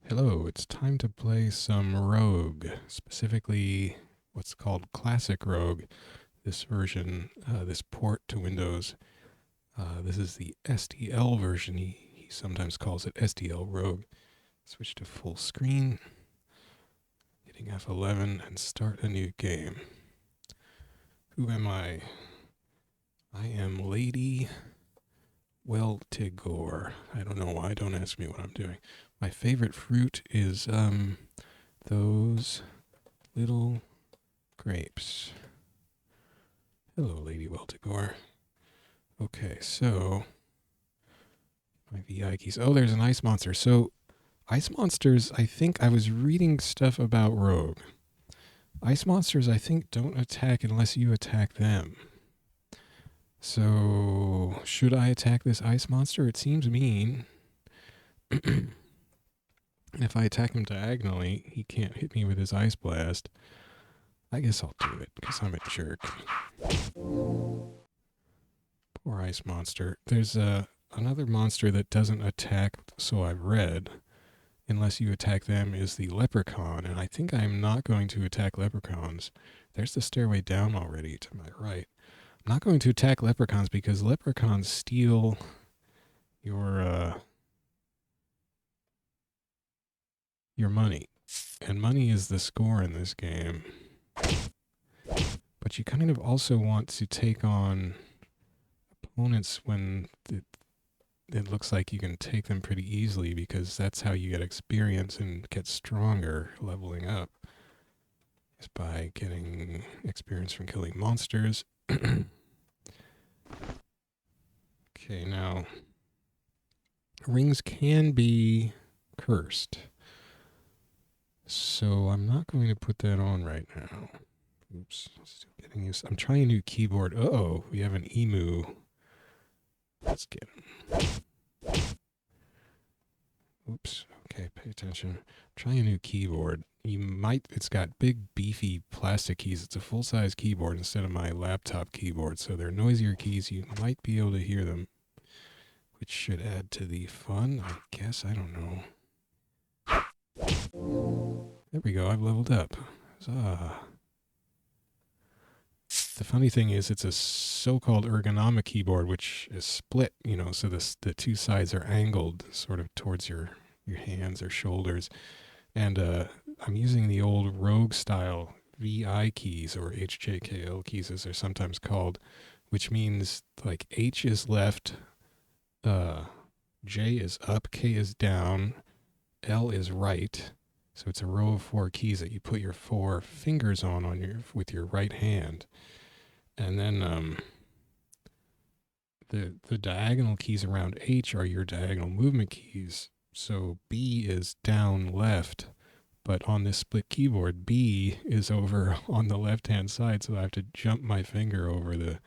Hello, it's time to play some Rogue, specifically what's called ClassicRogue. This version, this port to Windows, this is the SDL version. He sometimes calls it SDL Rogue. Switch to full screen, hitting F11 and start a new game. Who am I? I am Lady Weltigore. I don't know why, don't ask me what I'm doing. My favorite fruit is those little grapes. Hello, Lady Weltigore. Okay, so my VI keys. Oh, there's an ice monster. So ice monsters, I think I was reading stuff about Rogue. Ice monsters, I think, don't attack unless you attack them. So should I attack this ice monster? It seems mean. If I attack him diagonally, he can't hit me with his ice blast. I guess I'll do it, because I'm a jerk. Poor ice monster. There's another monster that doesn't attack, so I've read, unless you attack them, is the leprechaun, and I think I'm not going to attack leprechauns. There's the stairway down already to my right. I'm not going to attack leprechauns because leprechauns steal your money. And money is the score in this game. But you kind of also want to take on opponents when it looks like you can take them pretty easily, because that's how you get experience and get stronger leveling up, is by getting experience from killing monsters. Okay, now rings can be cursed, so I'm not going to put that on right now. Oops, still getting used. I'm trying a new keyboard. Uh-oh, we have an emu. Let's get him. Oops, okay, pay attention. Try a new keyboard. It's got big, beefy plastic keys. It's a full-size keyboard instead of my laptop keyboard, so they're noisier keys. You might be able to hear them, which should add to the fun, I guess. I don't know. There we go, I've leveled up. The funny thing is, it's a so-called ergonomic keyboard, which is split, so the two sides are angled sort of towards your hands or shoulders. And I'm using the old Rogue style VI keys, or HJKL keys as they're sometimes called, which means like H is left, J is up, K is down, L is right. So it's a row of 4 keys that you put your 4 fingers on with your right hand. And then the diagonal keys around H are your diagonal movement keys. So B is down left, but on this split keyboard, B is over on the left-hand side, so I have to jump my finger over the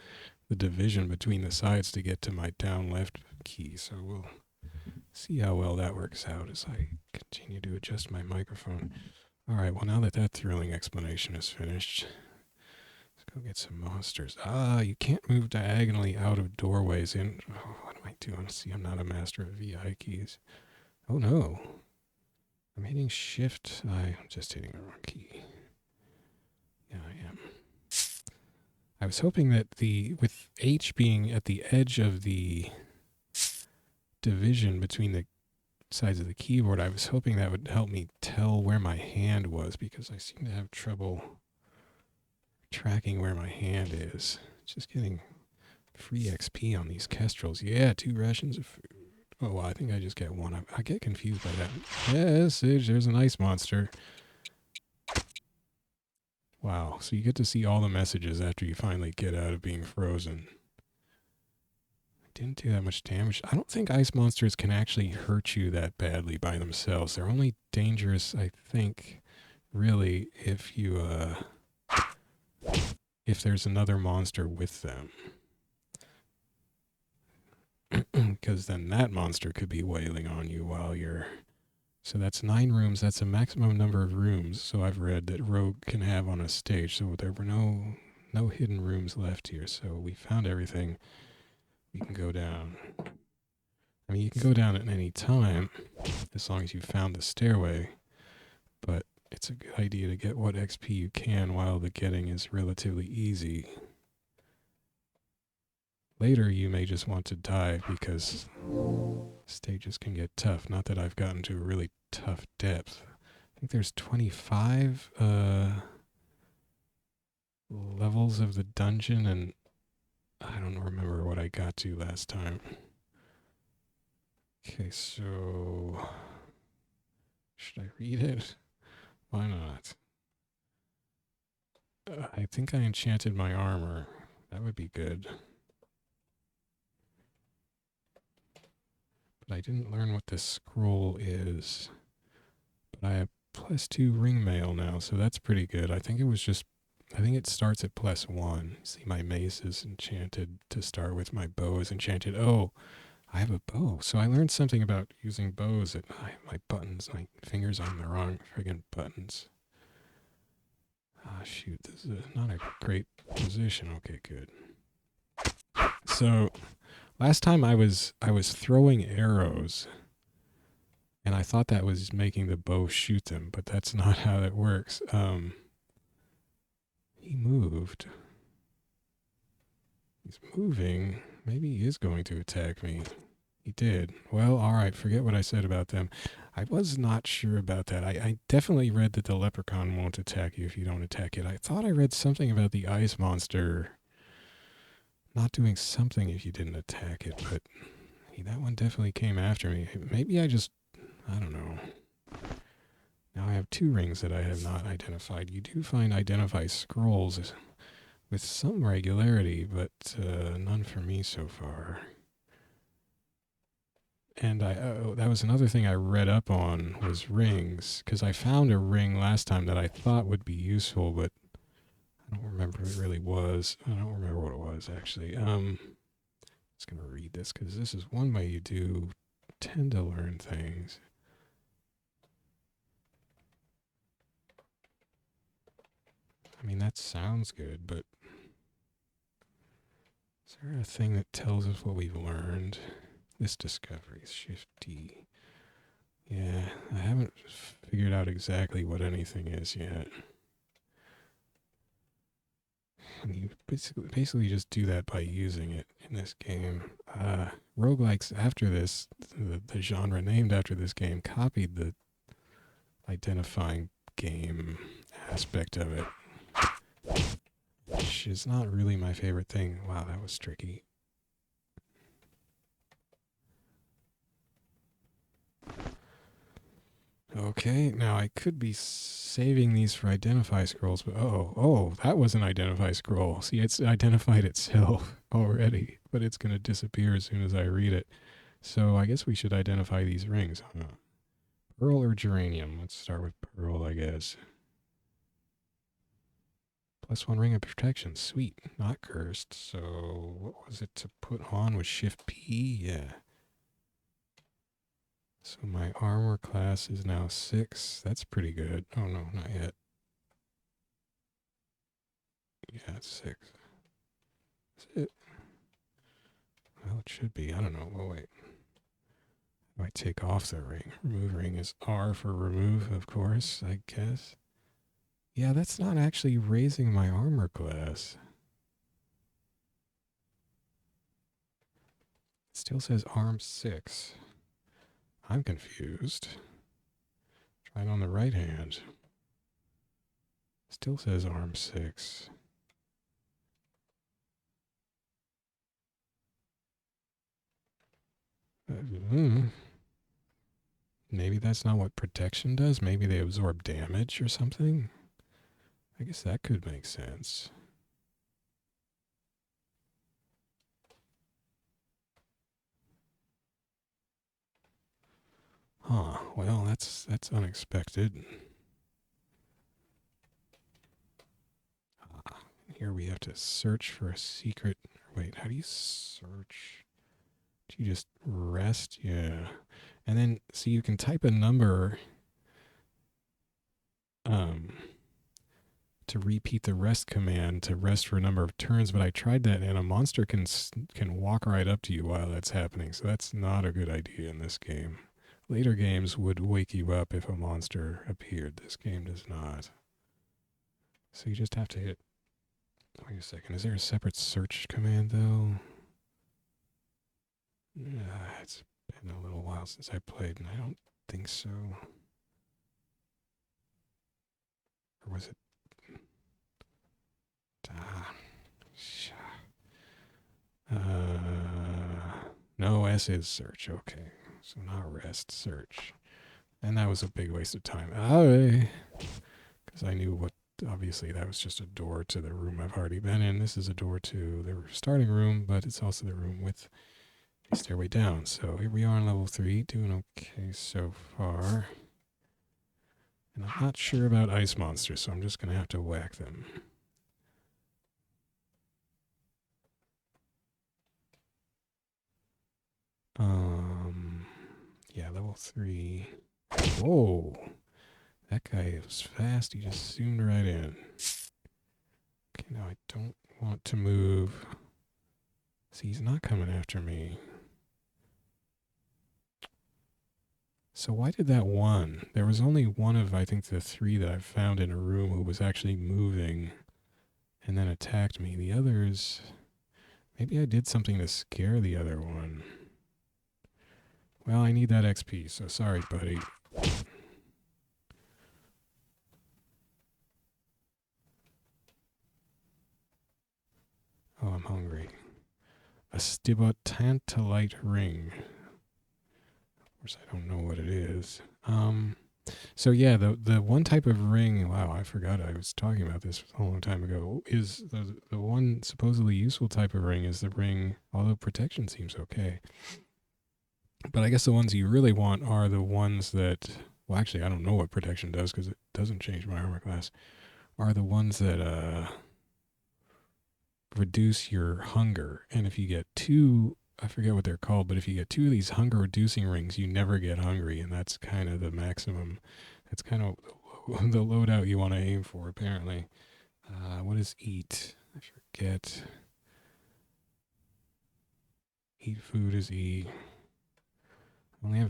division between the sides to get to my down left key. So we'll see how well that works out as I continue to adjust my microphone. All right, well, now that thrilling explanation is finished, let's go get some monsters. You can't move diagonally out of doorways. What am I doing? See, I'm not a master of VI keys. Oh no. I'm hitting shift. I'm just hitting the wrong key. Yeah, I am. I was hoping that with H being at the edge of the division between the sides of the keyboard, I was hoping that would help me tell where my hand was, because I seem to have trouble tracking where my hand is. Just getting free XP on these kestrels. Yeah, 2 rations of food. Oh, well, I think I just get 1. I get confused by that. Yes, there's an ice monster. Wow, so you get to see all the messages after you finally get out of being frozen. I didn't do that much damage. I don't think ice monsters can actually hurt you that badly by themselves. They're only dangerous, I think, really, if there's another monster with them. Because then that monster could be wailing on you while you're... So that's 9 rooms. That's a maximum number of rooms, so I've read, that Rogue can have on a stage. So there were no hidden rooms left here. So we found everything. We can go down. I mean, you can go down at any time as long as you found the stairway, but it's a good idea to get what XP you can while the getting is relatively easy. Later, you may just want to dive because stages can get tough. Not that I've gotten to a really tough depth. I think there's 25 levels of the dungeon, and I don't remember what I got to last time. Okay, so should I read it? Why not? I think I enchanted my armor. That would be good. But I didn't learn what this scroll is. But I have +2 ring mail now, so that's pretty good. I think it starts at +1. See, my mace is enchanted to start with. My bow is enchanted. Oh, I have a bow. So I learned something about using bows at my buttons. My fingers on the wrong friggin' buttons. Ah, shoot. This is not a great position. Okay, good. So last time I was throwing arrows, and I thought that was making the bow shoot them, but that's not how that works. He moved. He's moving. Maybe he is going to attack me. He did. Well, all right. Forget what I said about them. I was not sure about that. I definitely read that the leprechaun won't attack you if you don't attack it. I thought I read something about the ice monster not doing something if you didn't attack it, but that one definitely came after me. Maybe I don't know. Now I have 2 rings that I have not identified. You do find identify scrolls with some regularity, but none for me so far. And that was another thing I read up on was rings, because I found a ring last time that I thought would be useful, but I don't remember if it really was. I don't remember what it was, actually. I'm just going to read this, because this is one way you do tend to learn things. I mean, that sounds good, but is there a thing that tells us what we've learned? This discovery is Shift D. Yeah, I haven't figured out exactly what anything is yet. And you basically just do that by using it in this game. Roguelikes after this, the genre named after this game, copied the identifying game aspect of it, which is not really my favorite thing. Wow, that was tricky. Okay, now I could be saving these for identify scrolls, but oh, that was an identify scroll. See, it's identified itself already, but it's going to disappear as soon as I read it. So I guess we should identify these rings. Huh? Pearl or geranium? Let's start with pearl, I guess. +1 ring of protection. Sweet. Not cursed. So what was it to put on with Shift P? Yeah. So my armor class is now 6. That's pretty good. Oh no, not yet. Yeah, it's 6. Is it? Well, it should be. I don't know. Oh, wait. I take off the ring. Remove ring is R for remove, of course, I guess. Yeah, that's not actually raising my armor class. It still says arm 6. I'm confused. Try it on the right hand. Still says arm 6. Maybe that's not what protection does. Maybe they absorb damage or something. I guess that could make sense. Huh. Well, that's unexpected. Here we have to search for a secret. Wait, how do you search? Do you just rest? Yeah. And then, see, you can type a number to repeat the rest command to rest for a number of turns, but I tried that and a monster can walk right up to you while that's happening, so that's not a good idea in this game. Later games would wake you up if a monster appeared. This game does not. So you just have to hit... Wait a second, is there a separate search command though? It's been a little while since I played and I don't think so. Or was it... no, S is search. Okay. So not rest, search. And that was a big waste of time. Because I knew what... Obviously, that was just a door to the room I've already been in. This is a door to the starting room, but it's also the room with a stairway down. So here we are on level 3, doing okay so far. And I'm not sure about ice monsters, so I'm just going to have to whack them. Yeah, level 3. Whoa! That guy was fast, he just zoomed right in. Okay, now I don't want to move. See, he's not coming after me. So why did that one? There was only one of, I think, the 3 that I found in a room who was actually moving and then attacked me. The others... Maybe I did something to scare the other one. Well, I need that XP, so sorry, buddy. Oh, I'm hungry. A stibotantalite ring. Of course, I don't know what it is. So yeah, the one type of ring, wow, I forgot I was talking about this a long time ago, is the one supposedly useful type of ring is the ring, although protection seems okay. But I guess the ones you really want are the ones that, well, actually, I don't know what protection does because it doesn't change my armor class, are the ones that reduce your hunger. And if you get 2, I forget what they're called, but if you get 2 of these hunger reducing rings, you never get hungry, and that's kind of the maximum. That's kind of the loadout you want to aim for, apparently. What is eat? I forget. Eat food is E.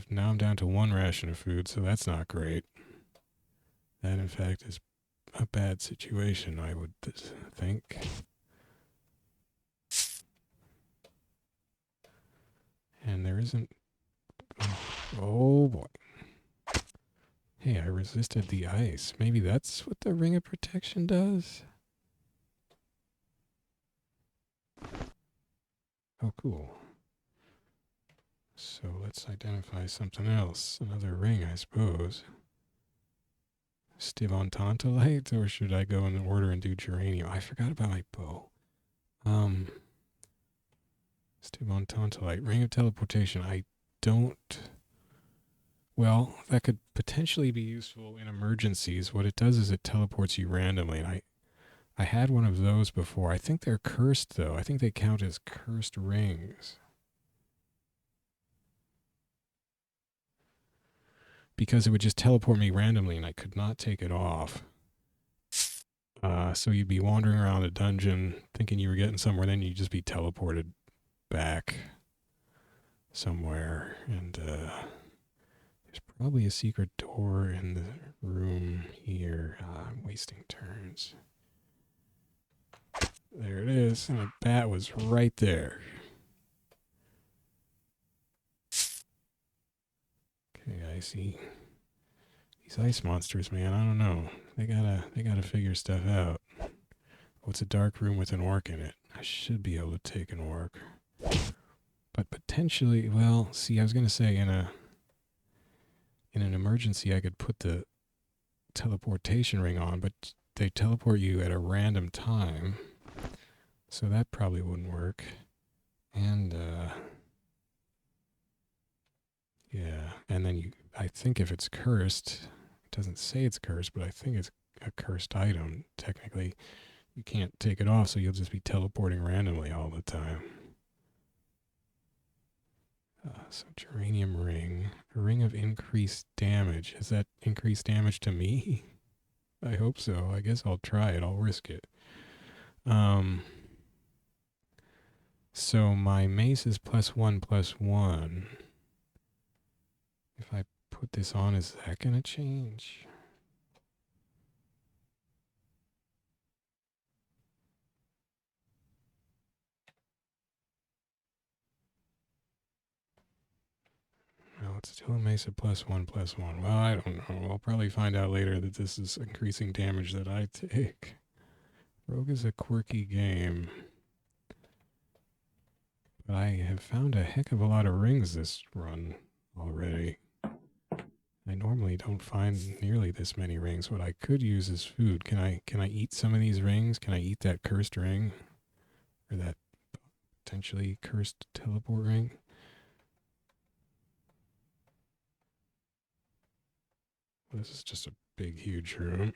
Now I'm down to 1 ration of food, so that's not great. That, in fact, is a bad situation, I would think. And there isn't... Oh, boy. Hey, I resisted the ice. Maybe that's what the ring of protection does? Oh, cool. So let's identify something else. Another ring, I suppose. Stivontantalite, or should I go in order and do geranium? I forgot about my bow. Stivontantalite, ring of teleportation. I don't... Well, that could potentially be useful in emergencies. What it does is it teleports you randomly, and I had one of those before. I think they're cursed, though. I think they count as cursed rings. Because it would just teleport me randomly, and I could not take it off. So you'd be wandering around a dungeon, thinking you were getting somewhere, then you'd just be teleported back somewhere. And there's probably a secret door in the room here. I'm wasting turns. There it is, and a bat was right there. Okay, I see. These ice monsters, man, I don't know. They gotta figure stuff out. What's a dark room with an orc in it? I should be able to take an orc. But potentially, well, see, I was gonna say in an emergency I could put the teleportation ring on, but they teleport you at a random time. So that probably wouldn't work. And yeah, and then I think if it's cursed, it doesn't say it's cursed, but I think it's a cursed item, technically. You can't take it off, so you'll just be teleporting randomly all the time. So geranium ring, a ring of increased damage. Is that increased damage to me? I hope so. I guess I'll try it. I'll risk it. Um, so my mace is +1/+1. If I put this on, is that going to change? No, it's still a mace of +1/+1. Well, I don't know. I'll probably find out later that this is increasing damage that I take. Rogue is a quirky game. But I have found a heck of a lot of rings this run already. I normally don't find nearly this many rings. What I could use is food. Can I eat some of these rings? Can I eat that cursed ring? Or that potentially cursed teleport ring? This is just a big, huge room.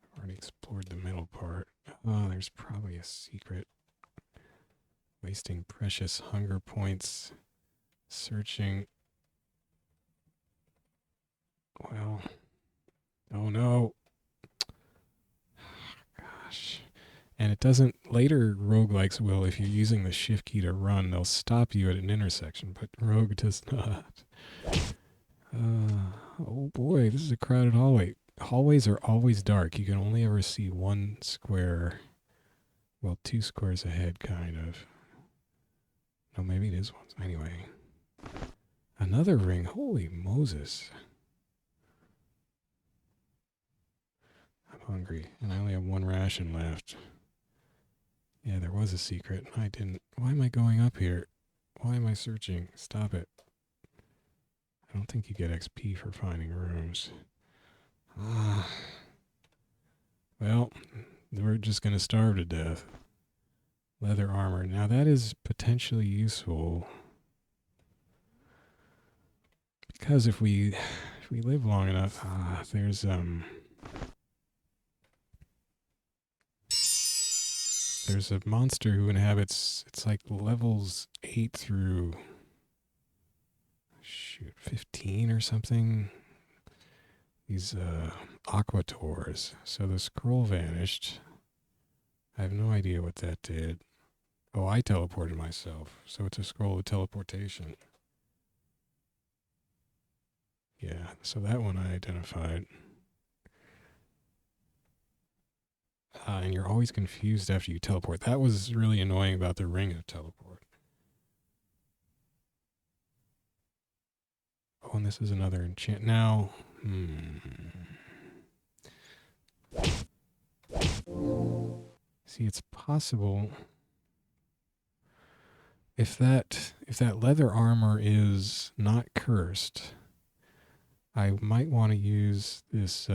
I've already explored the middle part. Oh, there's probably a secret. Wasting precious hunger points. Searching. Well. Oh no. Gosh. And it doesn't, later roguelikes will, if you're using the shift key to run, they'll stop you at an intersection, but Rogue does not. Oh boy, this is a crowded hallway. Hallways are always dark. You can only ever see one square, well, 2 squares ahead, kind of. No, maybe it is one. Anyway. Another ring. Holy Moses. I'm hungry, and I only have 1 ration left. Yeah, there was a secret. I didn't. Why am I going up here? Why am I searching? Stop it. I don't think you get XP for finding rooms. Well, we're just going to starve to death. Leather armor. Now that is potentially useful. Because if we live long enough, there's a monster who inhabits, it's like levels 8 through 15 or something. These aquators. So the scroll vanished. I have no idea what that did. Oh, I teleported myself. So it's a scroll of teleportation. Yeah, so that one I identified. And you're always confused after you teleport. That was really annoying about the ring of teleport. Oh, and this is another enchant. Now, see, it's possible if that leather armor is not cursed, I might want to use this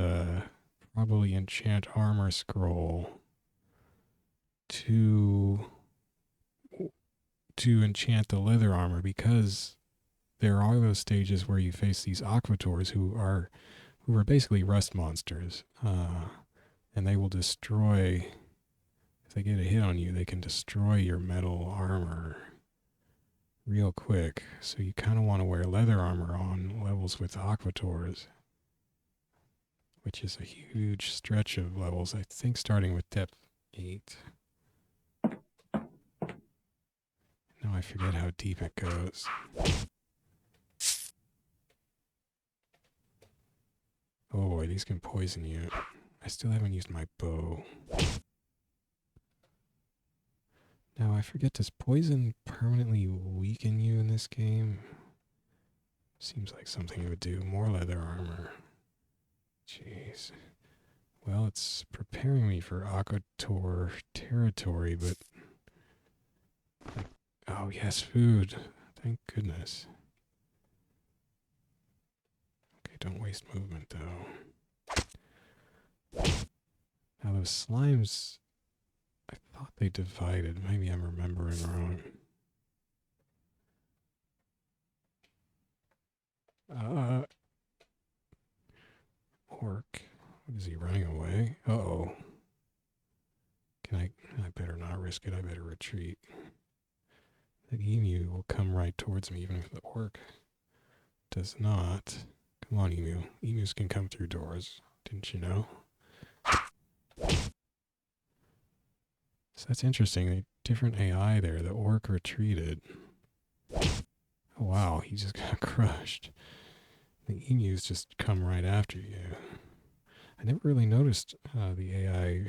probably enchant armor scroll to enchant the leather armor, because there are those stages where you face these aquators who are basically rust monsters, and they will destroy. If they get a hit on you, they can destroy your metal armor real quick. So you kind of want to wear leather armor on levels with aquators, which is a huge stretch of levels. I think starting with depth 8. Now I forget how deep it goes. Oh boy, these can poison you. I still haven't used my bow. Now I forget, does poison permanently weaken you in this game? Seems like something it would do. More leather armor. Jeez. Well, it's preparing me for aquator territory, but... Oh yes, food. Thank goodness. Okay, don't waste movement though. Now those slimes, I thought they divided. Maybe I'm remembering wrong. Orc. What is he running away? Uh-oh. I better not risk it. I better retreat. The emu will come right towards me, even if the orc does not. Come on, emu. Emus can come through doors. Didn't you know? So that's interesting. The different AI there. The orc retreated. Oh, wow, he just got crushed. The emus just come right after you. I never really noticed the AI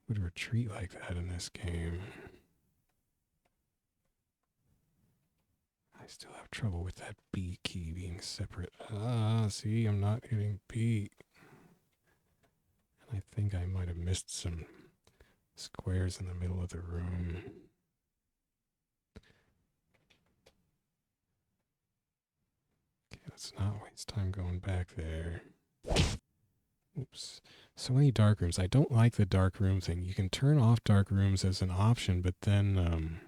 would retreat like that in this game. I still have trouble with that B key being separate. See, I'm not hitting B. And I think I might have missed some squares in the middle of the room. Okay, let's not waste time going back there. Oops. So many dark rooms. I don't like the dark room thing. You can turn off dark rooms as an option, but then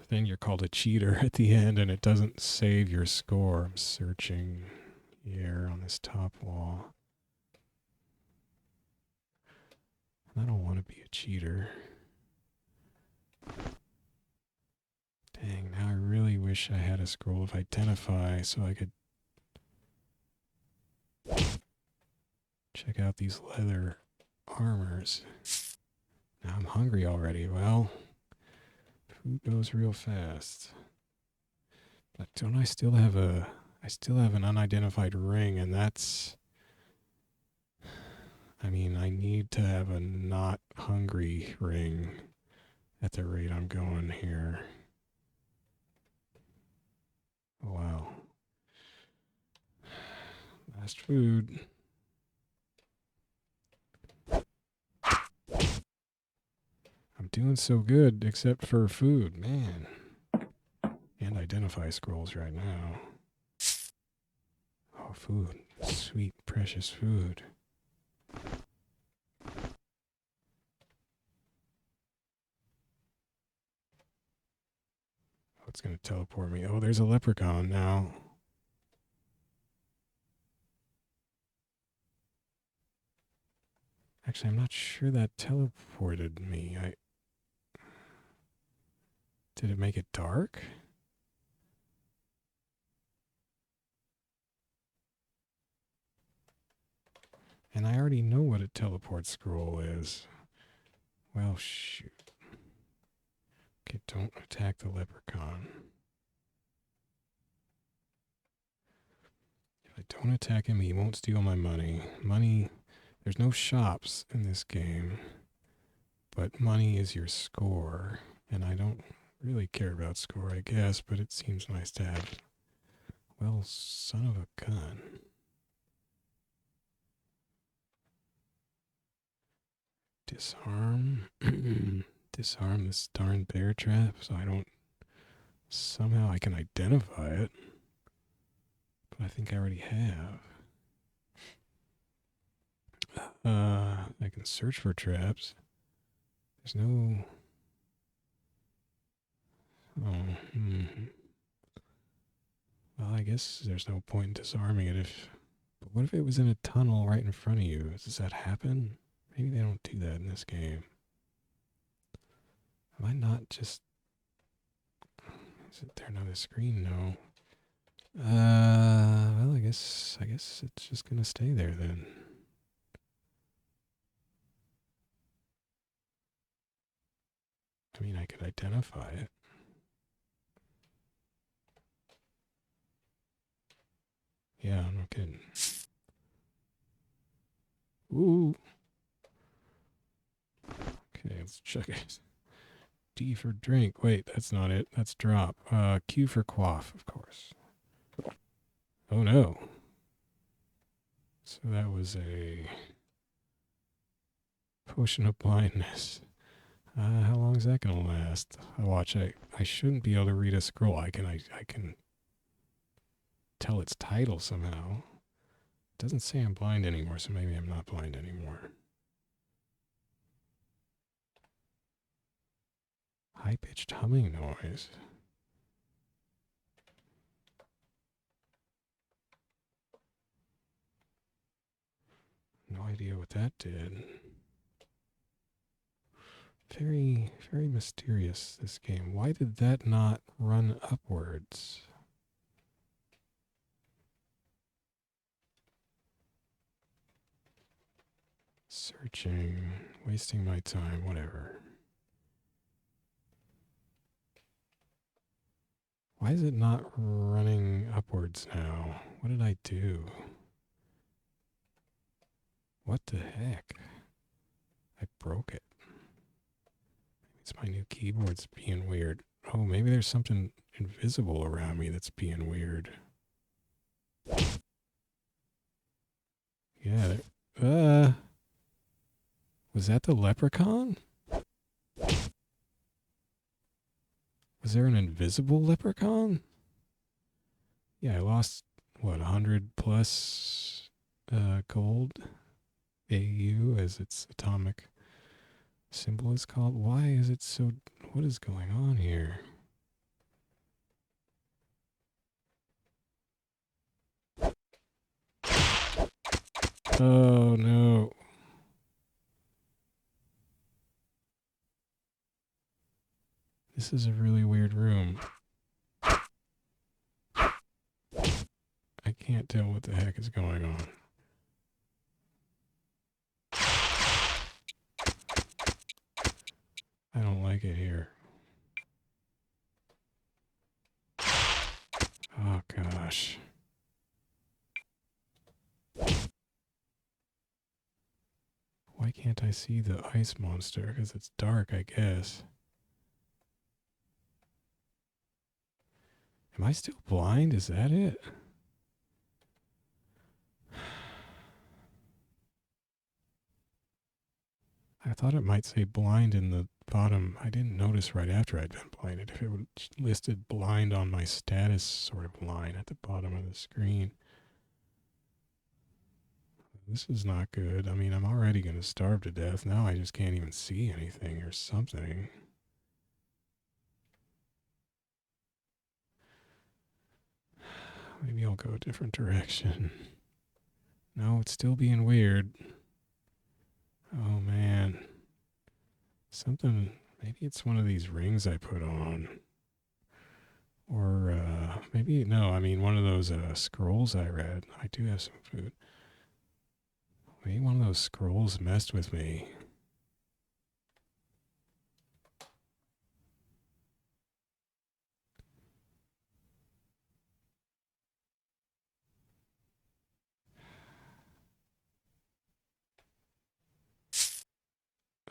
you're called a cheater at the end and it doesn't save your score. I'm searching here on this top wall. I don't want to be a cheater. Dang, now I really wish I had a scroll of identify so I could check out these leather armors. Now I'm hungry already. Well, food goes real fast. But don't I still have an unidentified ring, and that's, I mean, I need to have a not hungry ring at the rate I'm going here. Oh, wow. Last food. I'm doing so good, except for food, man. And identify scrolls right now. Oh, food. Sweet, precious food. Oh, it's going to teleport me. Oh, there's a leprechaun now. Actually, I'm not sure that teleported me. Did it make it dark? And I already know what a teleport scroll is. Well, shoot. Okay, don't attack the leprechaun. If I don't attack him, he won't steal my money. Money, there's no shops in this game, but money is your score. And I don't really care about score, I guess, but it seems nice to have. Well, son of a gun. Disarm. Disarm this darn bear trap so I don't. Somehow I can identify it. But I think I already have. I can search for traps. There's no. Oh, Well, I guess there's no point in disarming it if. But what if it was in a tunnel right in front of you? Does that happen? Maybe they don't do that in this game. Am I not just. Is it there another screen? No. Well, I guess it's just gonna stay there then. I mean, I could identify it. Yeah, no kidding. Ooh. Okay, let's check it. D for drink. Wait, that's not it. That's drop. Q for quaff, of course. Oh no. So that was a potion of blindness. How long is that gonna last? I shouldn't be able to read a scroll. I can tell its title somehow. It doesn't say I'm blind anymore, so maybe I'm not blind anymore. High-pitched humming noise. No idea what that did. Very, very mysterious, this game. Why did that not run upwards? Searching, wasting my time, whatever. Why is it not running upwards now? What did I do? What the heck? I broke it. It's my new keyboard's being weird. Oh, maybe there's something invisible around me that's being weird. Yeah. Was that the leprechaun? Was there an invisible leprechaun? Yeah, I lost, what, 100 plus gold AU as its atomic symbol is called. Why is it so... What is going on here? Oh, no. This is a really weird room. I can't tell what the heck is going on. I don't like it here. Oh, gosh. Why can't I see the ice monster? Because it's dark, I guess. Am I still blind? Is that it? I thought it might say blind in the bottom. I didn't notice right after I'd been blinded if it would listed blind on my status sort of line at the bottom of the screen. This is not good. I mean, I'm already going to starve to death. Now I just can't even see anything or something. Maybe I'll go a different direction. No, it's still being weird. Oh, man. Something, maybe it's one of these rings I put on. Or maybe, no, I mean one of those scrolls I read. I do have some food. Maybe one of those scrolls messed with me.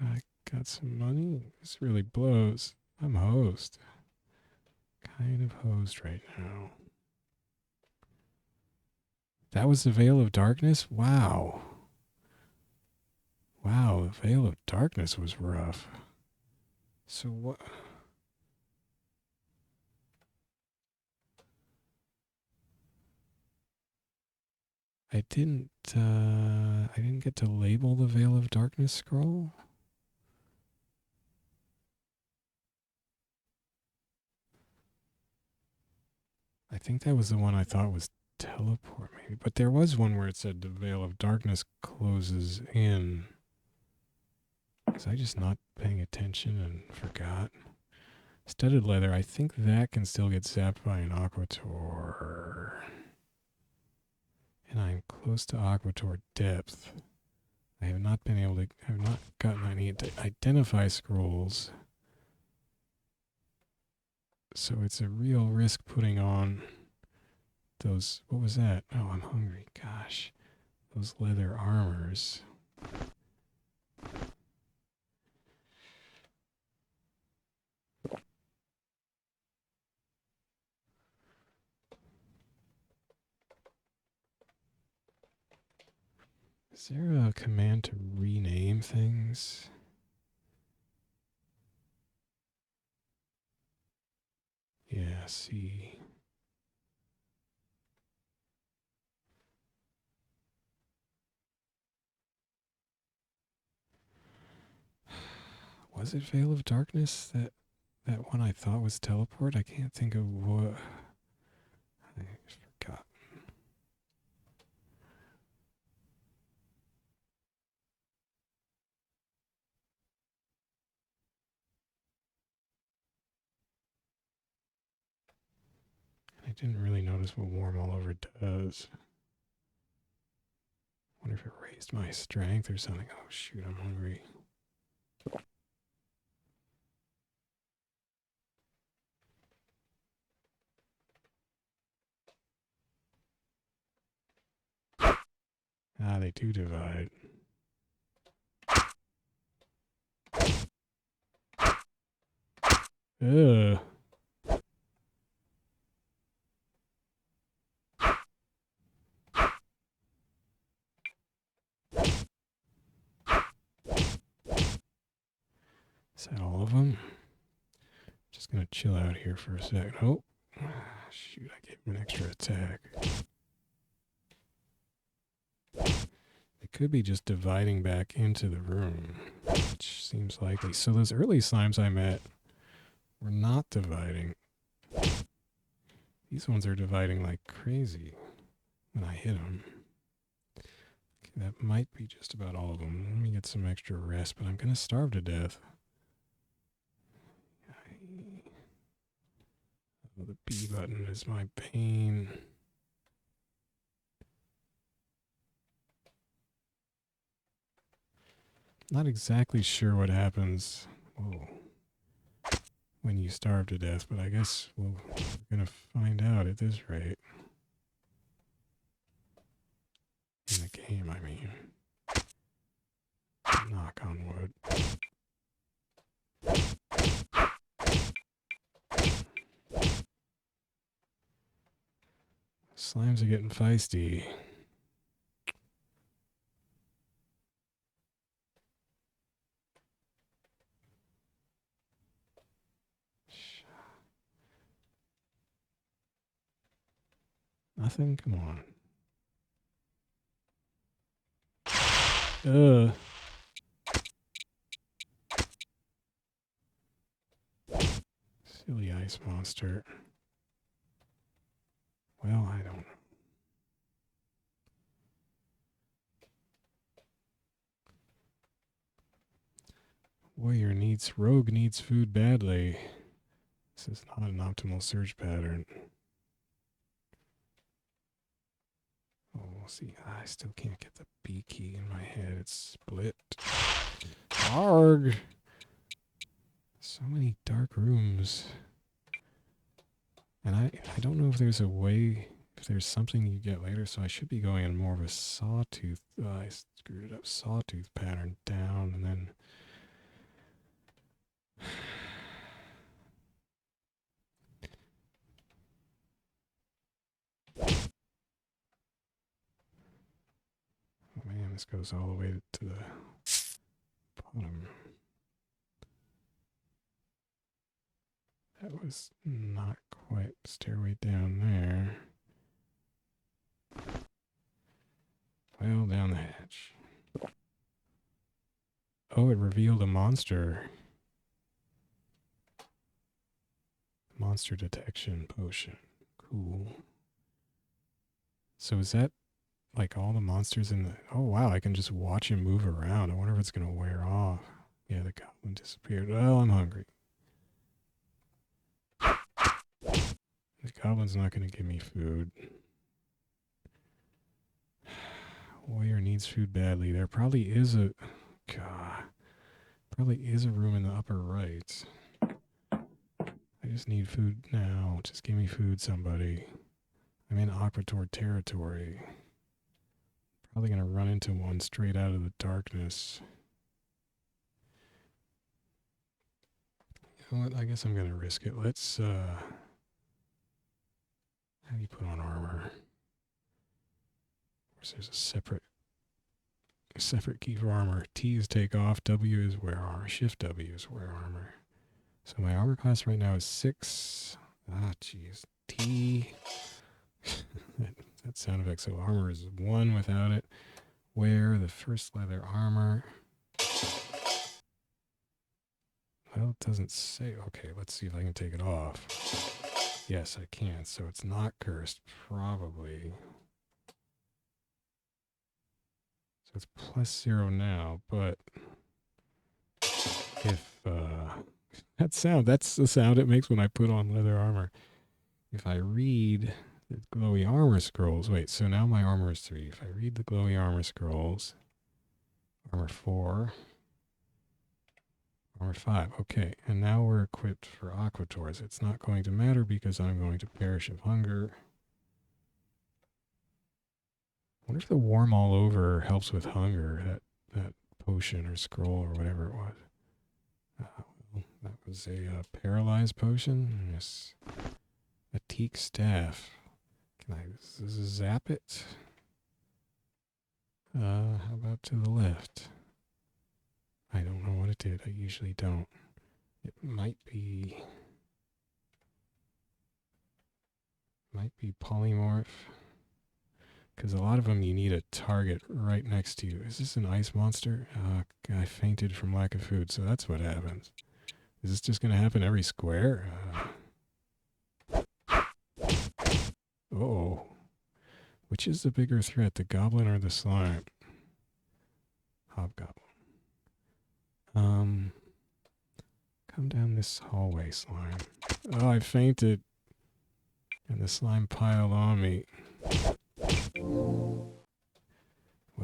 I got some money. This really blows. I'm hosed. Kind of hosed right now. That was the Veil of Darkness? Wow. Wow, the Veil of Darkness was rough. So what? I didn't get to label the Veil of Darkness scroll. I think that was the one I thought was teleport, maybe. But there was one where it said the Veil of Darkness closes in. Was I just not paying attention and forgot? Studded leather, I think that can still get zapped by an Aquator. And I'm close to Aquator depth. I have not been able to, I have not gotten any identify scrolls. So it's a real risk putting on those, what was that? Oh, I'm hungry, gosh. Those leather armors. Is there a command to rename things? Yeah, see. Was it Veil of Darkness? That one I thought was teleport? I can't think of what. I forgot. I didn't really notice what warm all over does. Wonder if it raised my strength or something. Oh shoot, I'm hungry. Ah, they do divide. Ugh. Is that all of them? Just gonna chill out here for a sec. Oh, shoot, I gave him an extra attack. They could be just dividing back into the room, which seems likely. So those early slimes I met were not dividing. These ones are dividing like crazy when I hit them. Okay, that might be just about all of them. Let me get some extra rest, but I'm gonna starve to death. Oh, the B button is my pain. Not exactly sure what happens when you starve to death, but I guess we're going to find out at this rate. In the game, I mean. Knock on wood. Slimes are getting feisty. Nothing? Come on. Silly ice monster. Well, I don't know. Rogue needs food badly. This is not an optimal search pattern. Oh, we'll see. I still can't get the B key in my head. It's split. Arg! So many dark rooms. And I don't know if there's a way, if there's something you get later, so I should be going in more of a sawtooth. I screwed it up. Sawtooth pattern down, and then... Oh man, this goes all the way to the bottom. That was not quite stairway down there. Well, down the hatch. Oh, it revealed a monster. Monster detection potion. Cool. So is that like all the monsters in the... Oh, wow, I can just watch him move around. I wonder if it's going to wear off. Yeah, the goblin disappeared. Well, I'm hungry. The goblin's not going to give me food. Warrior needs food badly. There probably is a... God. Probably is a room in the upper right. I just need food now. Just give me food, somebody. I'm in Aquator territory. Probably going to run into one straight out of the darkness. You know what? I guess I'm going to risk it. Let's... How do you put on armor? Of course, there's a separate key for armor. T is take off. W is wear armor. Shift W is wear armor. So my armor class right now is 6. Ah, jeez. T. that sound effect. So armor is 1 without it. Wear the first leather armor. Well, it doesn't say. Okay, let's see if I can take it off. Yes, I can. So it's not cursed, probably. So it's +0 now, but if that's the sound it makes when I put on leather armor. If I read The glowy armor scrolls. Wait, so now my armor is 3. If I read the glowy armor scrolls, armor 4, armor 5. Okay, and now we're equipped for aquators. It's not going to matter because I'm going to perish of hunger. I wonder if the warm all over helps with hunger, that potion or scroll or whatever it was. Well, that was a paralyzed potion. Yes. A teak staff. Can I zap it? How about to the left? I don't know what it did. I usually don't. It might be polymorph. Because a lot of them you need a target right next to you. Is this an ice monster? I fainted from lack of food, so that's what happens. Is this just going to happen every square? Oh. Which is the bigger threat, the goblin or the slime? Hobgoblin. Come down this hallway, slime. Oh, I fainted. And the slime piled on me. Well,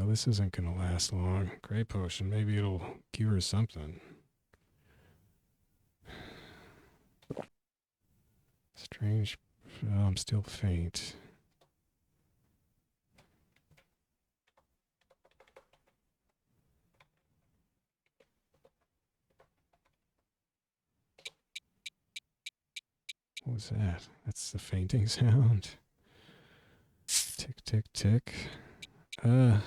this isn't going to last long. Gray potion, maybe it'll cure something. Strange. Oh, I'm still faint. What was that? That's the fainting sound. Tick, tick, tick. I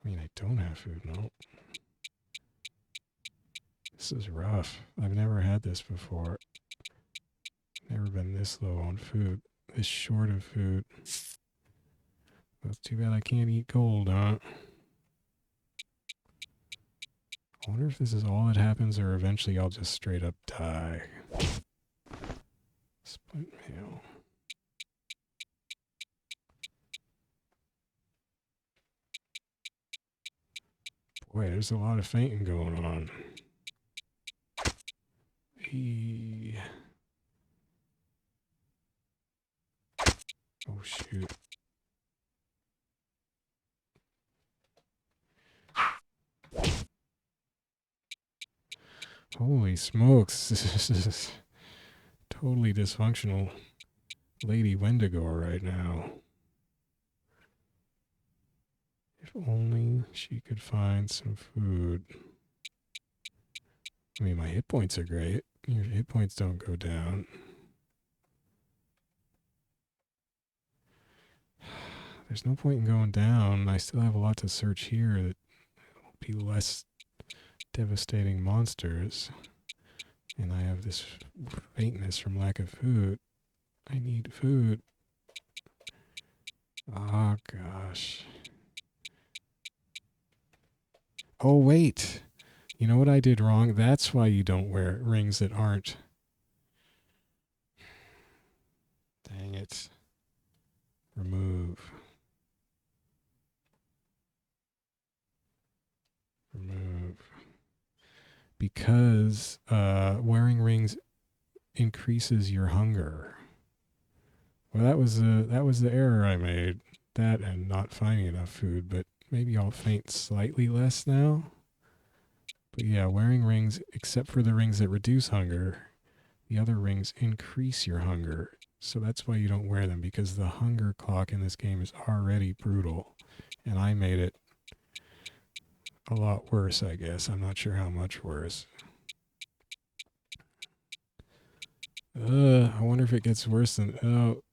mean, I don't have food, no. This is rough. I've never had this before. Never been this low on food. This short of food. Well, it's too bad I can't eat gold, huh? I wonder if this is all that happens or eventually I'll just straight up die. Split mail. Boy, there's a lot of fainting going on. Oh, shoot. Holy smokes. This is totally dysfunctional Lady Wendigo right now. If only she could find some food. I mean, my hit points are great. Your hit points don't go down. There's no point in going down. I still have a lot to search here that will be less devastating monsters. And I have this faintness from lack of food. I need food. Oh, gosh. Oh, wait. You know what I did wrong? That's why you don't wear rings that aren't. Dang it. Remove. Remove. Because wearing rings increases your hunger. Well, that was the error I made. That and not finding enough food, but maybe I'll faint slightly less now. But yeah, wearing rings, except for the rings that reduce hunger, the other rings increase your hunger. So that's why you don't wear them, because the hunger clock in this game is already brutal. And I made it a lot worse, I guess. I'm not sure how much worse. I wonder if it gets worse than... Oh.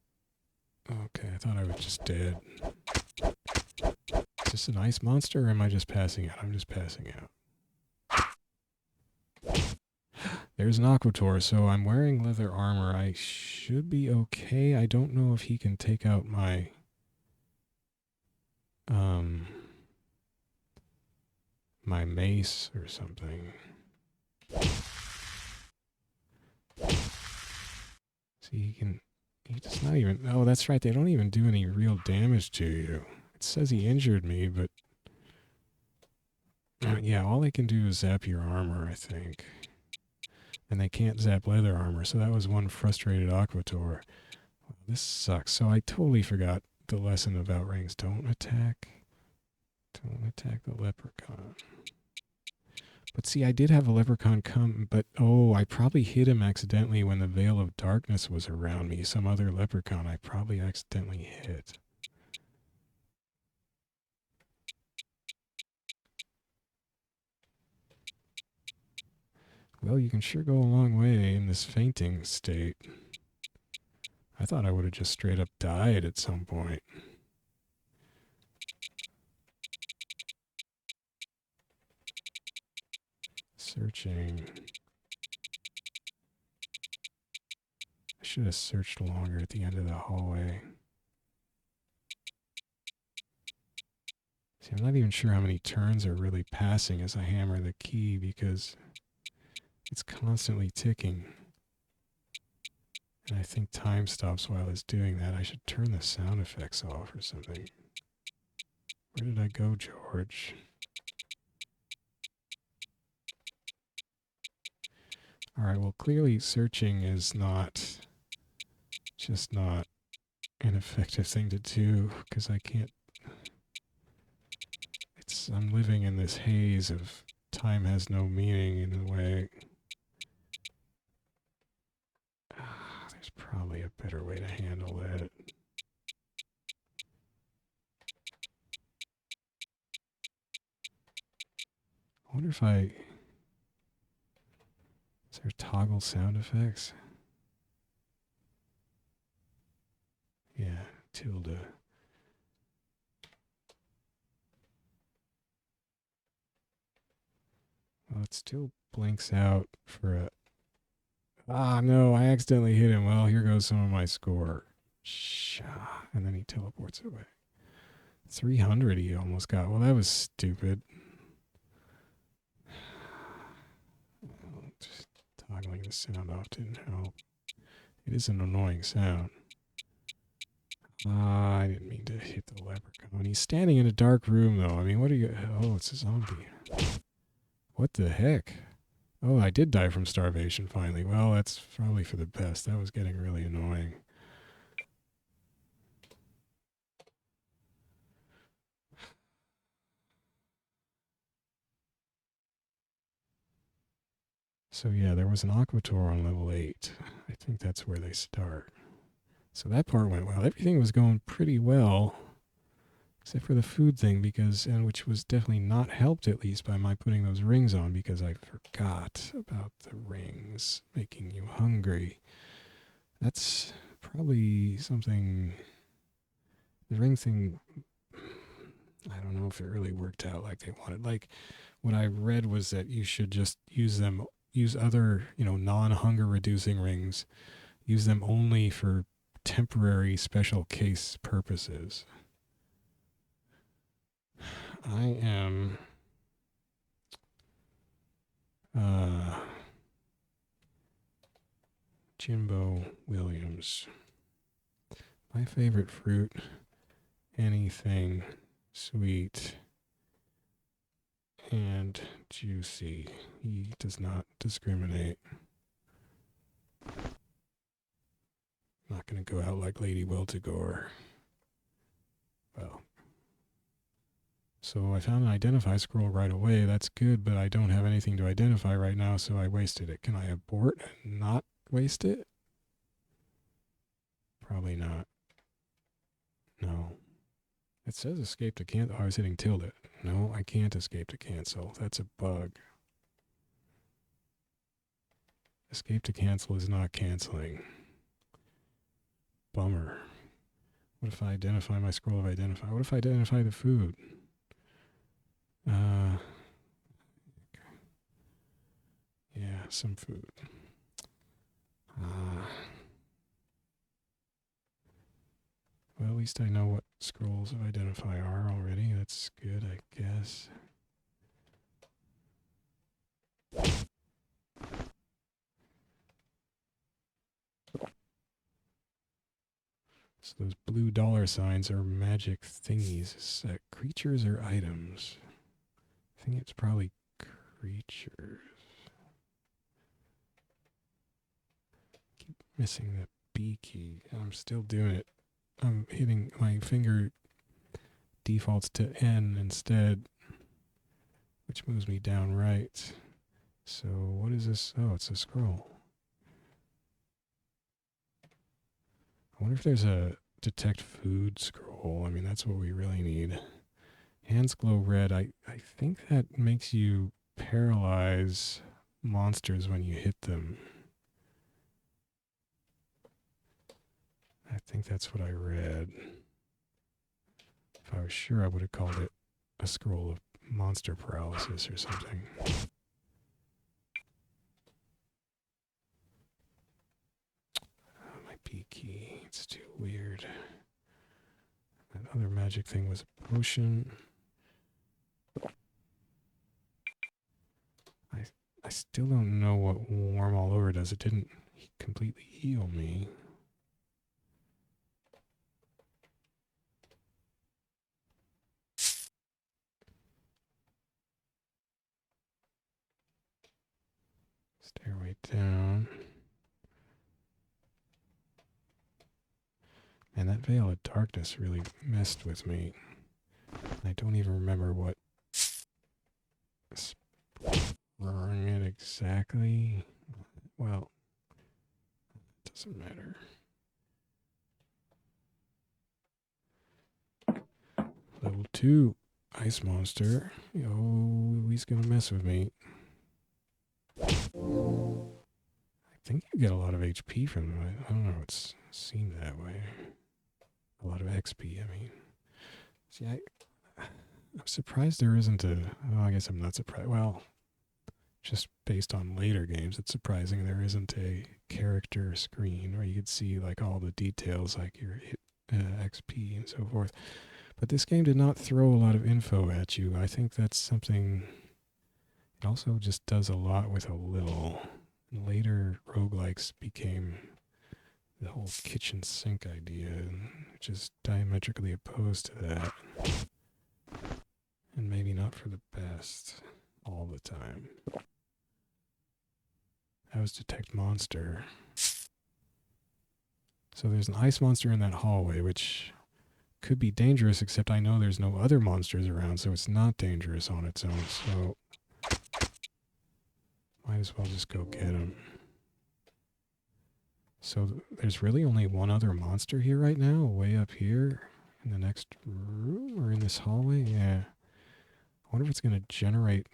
Okay, I thought I was just dead. Is this an ice monster, or am I just passing out? I'm just passing out. There's an aquator, so I'm wearing leather armor. I should be okay. I don't know if he can take out my... my mace or something. See, he can... He does not even... Oh, that's right. They don't even do any real damage to you. It says he injured me, but... yeah, all they can do is zap your armor, I think. And they can't zap leather armor, so that was one frustrated Aquator. This sucks. So I totally forgot the lesson about rings. Don't attack the leprechaun. But see, I did have a leprechaun come, but oh, I probably hit him accidentally when the veil of darkness was around me. Some other leprechaun I probably accidentally hit. Well, you can sure go a long way in this fainting state. I thought I would have just straight up died at some point. Searching. I should have searched longer at the end of the hallway. See, I'm not even sure how many turns are really passing as I hammer the key because it's constantly ticking. And I think time stops while it's doing that. I should turn the sound effects off or something. Where did I go, George? Alright, well, clearly searching is just not an effective thing to do because I can't. I'm living in this haze of time has no meaning in a way. There's probably a better way to handle that. I wonder if is there toggle sound effects? Yeah, tilde. Well, it still blinks out for a... Ah, no, I accidentally hit him. Well, here goes some of my score. And then he teleports away. 300 he almost got. Well, that was stupid. Just toggling the sound off didn't help. It is an annoying sound. I didn't mean to hit the leprechaun. He's standing in a dark room, though. I mean, what are you... Oh, it's a zombie. What the heck? Oh, I did die from starvation, finally. Well, that's probably for the best. That was getting really annoying. So yeah, there was an Aquator on level 8. I think that's where they start. So that part went well. Everything was going pretty well. Except for the food thing, and which was definitely not helped at least by my putting those rings on because I forgot about the rings making you hungry. That's probably something, the ring thing, I don't know if it really worked out like they wanted. Like what I read was that you should just use other, non-hunger reducing rings, use them only for temporary special case purposes. I am Jimbo Williams. My favorite fruit, anything sweet and juicy. He does not discriminate. Not going to go out like Lady Weltigore. Well, so I found an identify scroll right away. That's good, but I don't have anything to identify right now, so I wasted it. Can I abort and not waste it? Probably not. No. It says escape to cancel. Oh, I was hitting tilde. No, I can't escape to cancel. That's a bug. Escape to cancel is not canceling. Bummer. What if I identify my scroll of identify? What if I identify the food? Yeah, some food. Well, at least I know what scrolls of identify are already. That's good, I guess. So those blue dollar signs are magic thingies. Is that creatures or items? I think it's probably creatures. Missing the B key. I'm still doing it. I'm hitting my finger defaults to N instead, which moves me down right. So what is this? Oh, it's a scroll. I wonder if there's a detect food scroll. I mean, that's what we really need. Hands glow red. I think that makes you paralyze monsters when you hit them. I think that's what I read. If I was sure, I would have called it a scroll of monster paralysis or something. My P key. It's too weird. That other magic thing was a potion. I still don't know what warm all over does. It didn't completely heal me. Stairway down. And that veil of darkness really messed with me. I don't even remember what sprung it exactly. Well, it doesn't matter. Level 2 ice monster. Oh, he's gonna mess with me. I think you get a lot of HP from him. I don't know, it's seemed that way. A lot of XP, I mean. See, I'm surprised there isn't a... Oh, I guess I'm not surprised. Well, just based on later games, it's surprising there isn't a character screen where you could see like all the details, like your hit, XP and so forth. But this game did not throw a lot of info at you. I think that's something... It also just does a lot with a little. Later roguelikes became the whole kitchen sink idea, which is diametrically opposed to that. And maybe not for the best all the time. That was detect monster. So there's an ice monster in that hallway, which could be dangerous, except I know there's no other monsters around, so it's not dangerous on its own. So might as well just go get him. So there's really only one other monster here right now, way up here in the next room or in this hallway. Yeah. I wonder if it's going to generate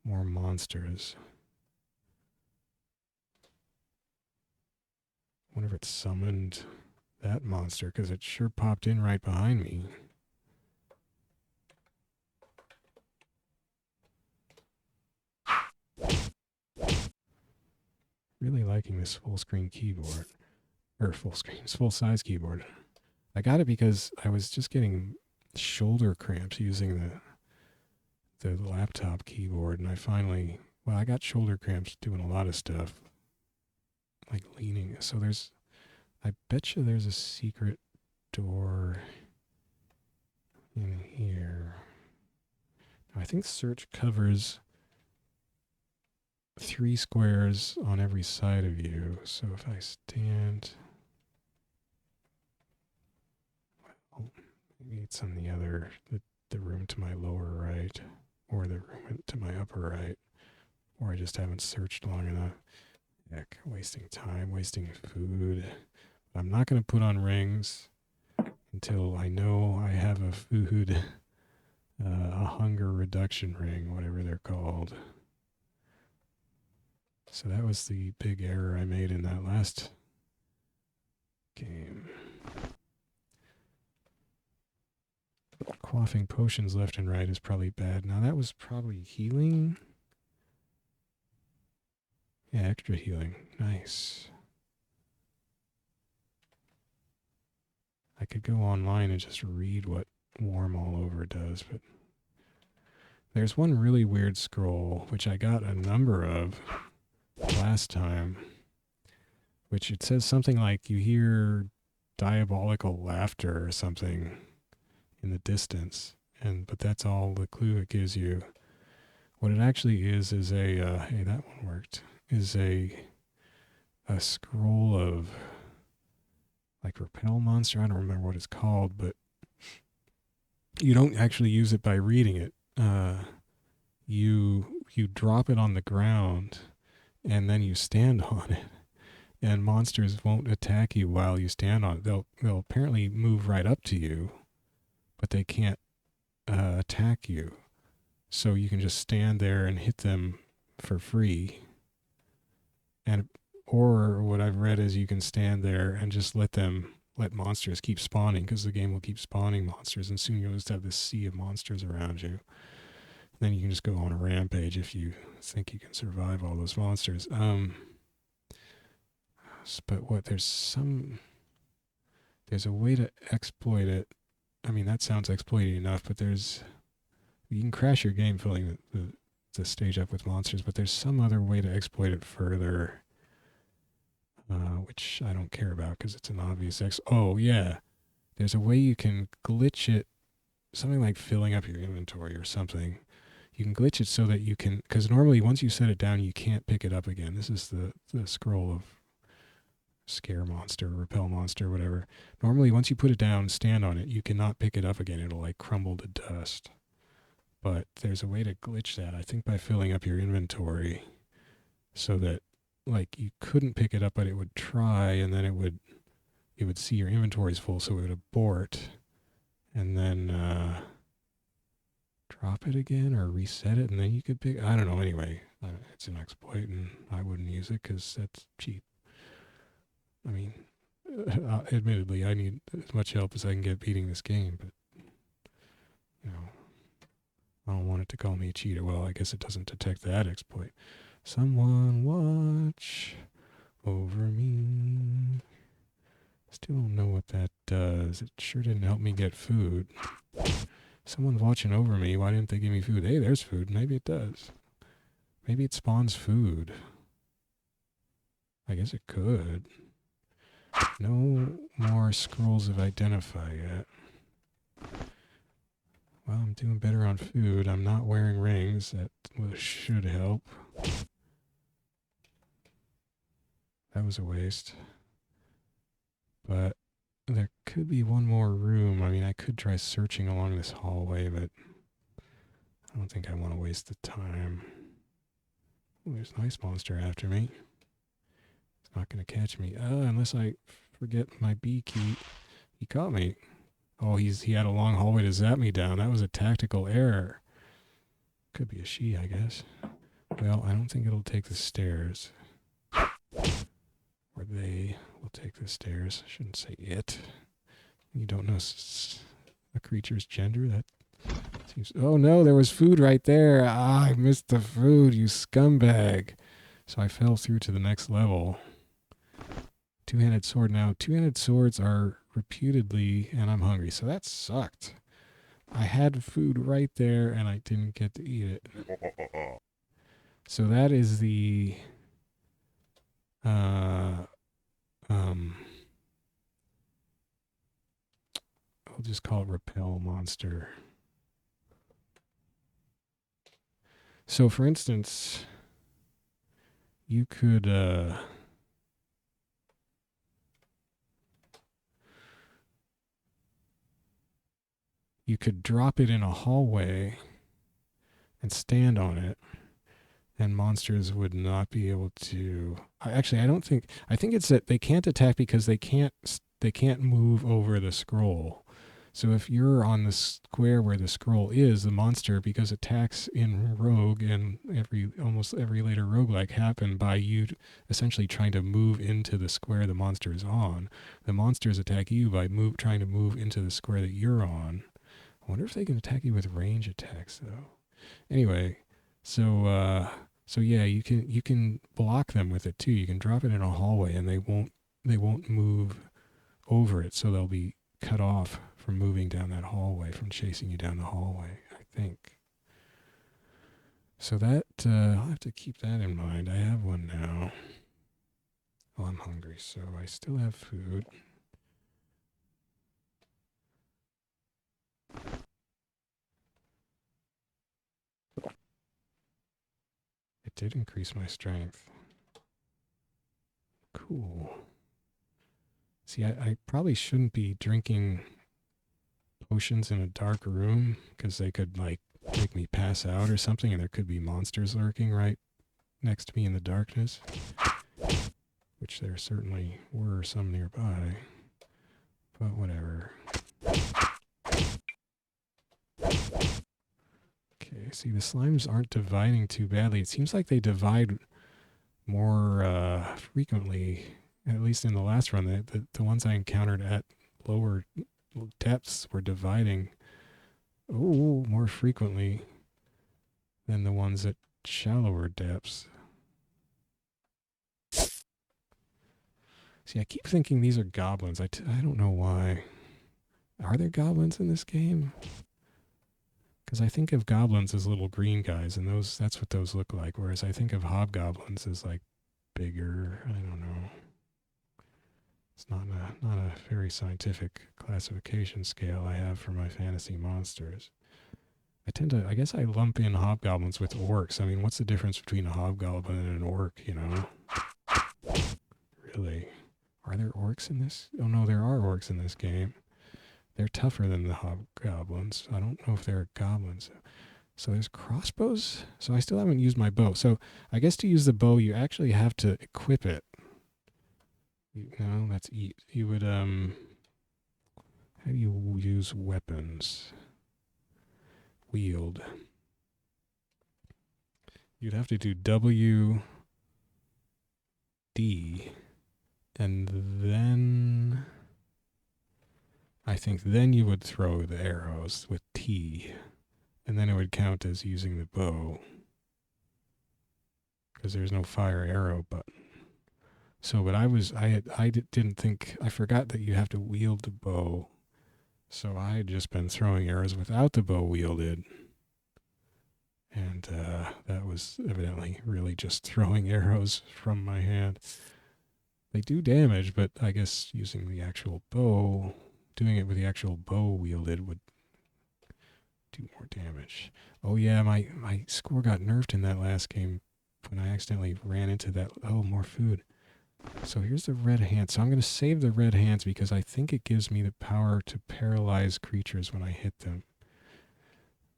more monsters. I wonder if it summoned that monster, because it sure popped in right behind me. Really liking this full screen keyboard. Or full screen, full size keyboard. I got it because I was just getting shoulder cramps using the laptop keyboard, and I finally, well, I got shoulder cramps doing a lot of stuff, like leaning. So I bet you there's a secret door in here. Now, I think search covers 3 squares on every side of you. So if I stand, well, maybe it's on the other, the room to my lower right, or the room to my upper right, or I just haven't searched long enough. Heck, wasting time, wasting food. But I'm not going to put on rings until I know I have a food, a hunger reduction ring, whatever they're called. So that was the big error I made in that last game. Quaffing potions left and right is probably bad. Now that was probably healing. Yeah, extra healing. Nice. I could go online and just read what warm all over does, but there's one really weird scroll, which I got a number of last time, which it says something like you hear diabolical laughter or something in the distance, but that's all the clue it gives you. What it actually is a hey, that one worked, is a a scroll of like repel monster. I don't remember what it's called, but you don't actually use it by reading it. You drop it on the ground and then you stand on it. And monsters won't attack you while you stand on it. They'll apparently move right up to you, but they can't attack you. So you can just stand there and hit them for free. And or what I've read is you can stand there and just let monsters keep spawning, because the game will keep spawning monsters, and soon you'll just have this sea of monsters around you. And then you can just go on a rampage if you think you can survive all those monsters. But what there's a way to exploit it. I mean, that sounds exploity enough, but you can crash your game filling the stage up with monsters, but there's some other way to exploit it further, which I don't care about because it's an obvious oh yeah, there's a way you can glitch it, something like filling up your inventory or something. You can glitch it so that you can, because normally once you set it down, you can't pick it up again. This is the scroll of scare monster, repel monster, whatever. Normally, once you put it down, stand on it, you cannot pick it up again. It'll like crumble to dust. But there's a way to glitch that, I think, by filling up your inventory so that like you couldn't pick it up, but it would try, and then it would see your inventory's full, so it would abort, and then drop it again or reset it, and then you could pick. I don't know. Anyway, it's an exploit, and I wouldn't use it because that's cheap. I mean, admittedly, I need as much help as I can get beating this game, but you know, I don't want it to call me a cheater. Well, I guess it doesn't detect that exploit. Someone watch over me. Still don't know what that does. It sure didn't help me get food. Someone's watching over me. Why didn't they give me food? Hey, there's food. Maybe it does. Maybe it spawns food. I guess it could. No more scrolls of identify yet. Well, I'm doing better on food. I'm not wearing rings. That should help. That was a waste. But there could be one more room. I mean, I could try searching along this hallway, but I don't think I want to waste the time. Oh, there's an ice monster after me. It's not going to catch me. Unless I forget my B key. He caught me. Oh, he had a long hallway to zap me down. That was a tactical error. Could be a she, I guess. Well, I don't think it'll take the stairs. Or they will take the stairs. I shouldn't say it. You don't know a creature's gender? That seems... Oh no, there was food right there. Ah, I missed the food, you scumbag. So I fell through to the next level. Two-handed sword now. Two-handed swords are reputedly... And I'm hungry, so that sucked. I had food right there, and I didn't get to eat it. So that is the... I'll just call it repel monster. So for instance, you could drop it in a hallway and stand on it, and monsters would not be able to... I think it's that they can't attack because they can't move over the scroll. So if you're on the square where the scroll is, the monster, because attacks in Rogue and almost every later roguelike happen by you essentially trying to move into the square the monster is on. The monsters attack you by trying to move into the square that you're on. I wonder if they can attack you with range attacks though. Anyway, so yeah, you can block them with it too. You can drop it in a hallway and they won't move over it, so they'll be cut off from moving down that hallway, from chasing you down the hallway, I think. So that, I'll have to keep that in mind. I have one now. Oh, I'm hungry, so I still have food. It did increase my strength. Cool. See, I probably shouldn't be drinking potions in a dark room because they could, like, make me pass out or something, and there could be monsters lurking right next to me in the darkness. Which there certainly were some nearby. But whatever. Okay, see, the slimes aren't dividing too badly. It seems like they divide more frequently, at least in the last run. The ones I encountered at lower depths were dividing more frequently than the ones at shallower depths. See, I keep thinking these are goblins. I don't know why. Are there goblins in this game? Because I think of goblins as little green guys, and that's what those look like. Whereas I think of hobgoblins as, like, bigger. I don't know. It's not a very scientific classification scale I have for my fantasy monsters. I guess I lump in hobgoblins with orcs. I mean, what's the difference between a hobgoblin and an orc, you know? Really? Are there orcs in this? Oh no, there are orcs in this game. They're tougher than the hobgoblins. I don't know if they're goblins. So there's crossbows? So I still haven't used my bow. So I guess to use the bow, you actually have to equip it. No, that's eat. You would, how do you use weapons? Wield. You'd have to do W, D, and then I think then you would throw the arrows with T, and then it would count as using the bow, because there's no fire arrow button. So, but I didn't think, I forgot that you have to wield the bow. So I had just been throwing arrows without the bow wielded. And that was evidently really just throwing arrows from my hand. They do damage, but I guess using the actual bow, doing it with the actual bow wielded would do more damage. Oh yeah, my score got nerfed in that last game when I accidentally ran into that. Oh, more food. So here's the red hand. So I'm going to save the red hands because I think it gives me the power to paralyze creatures when I hit them.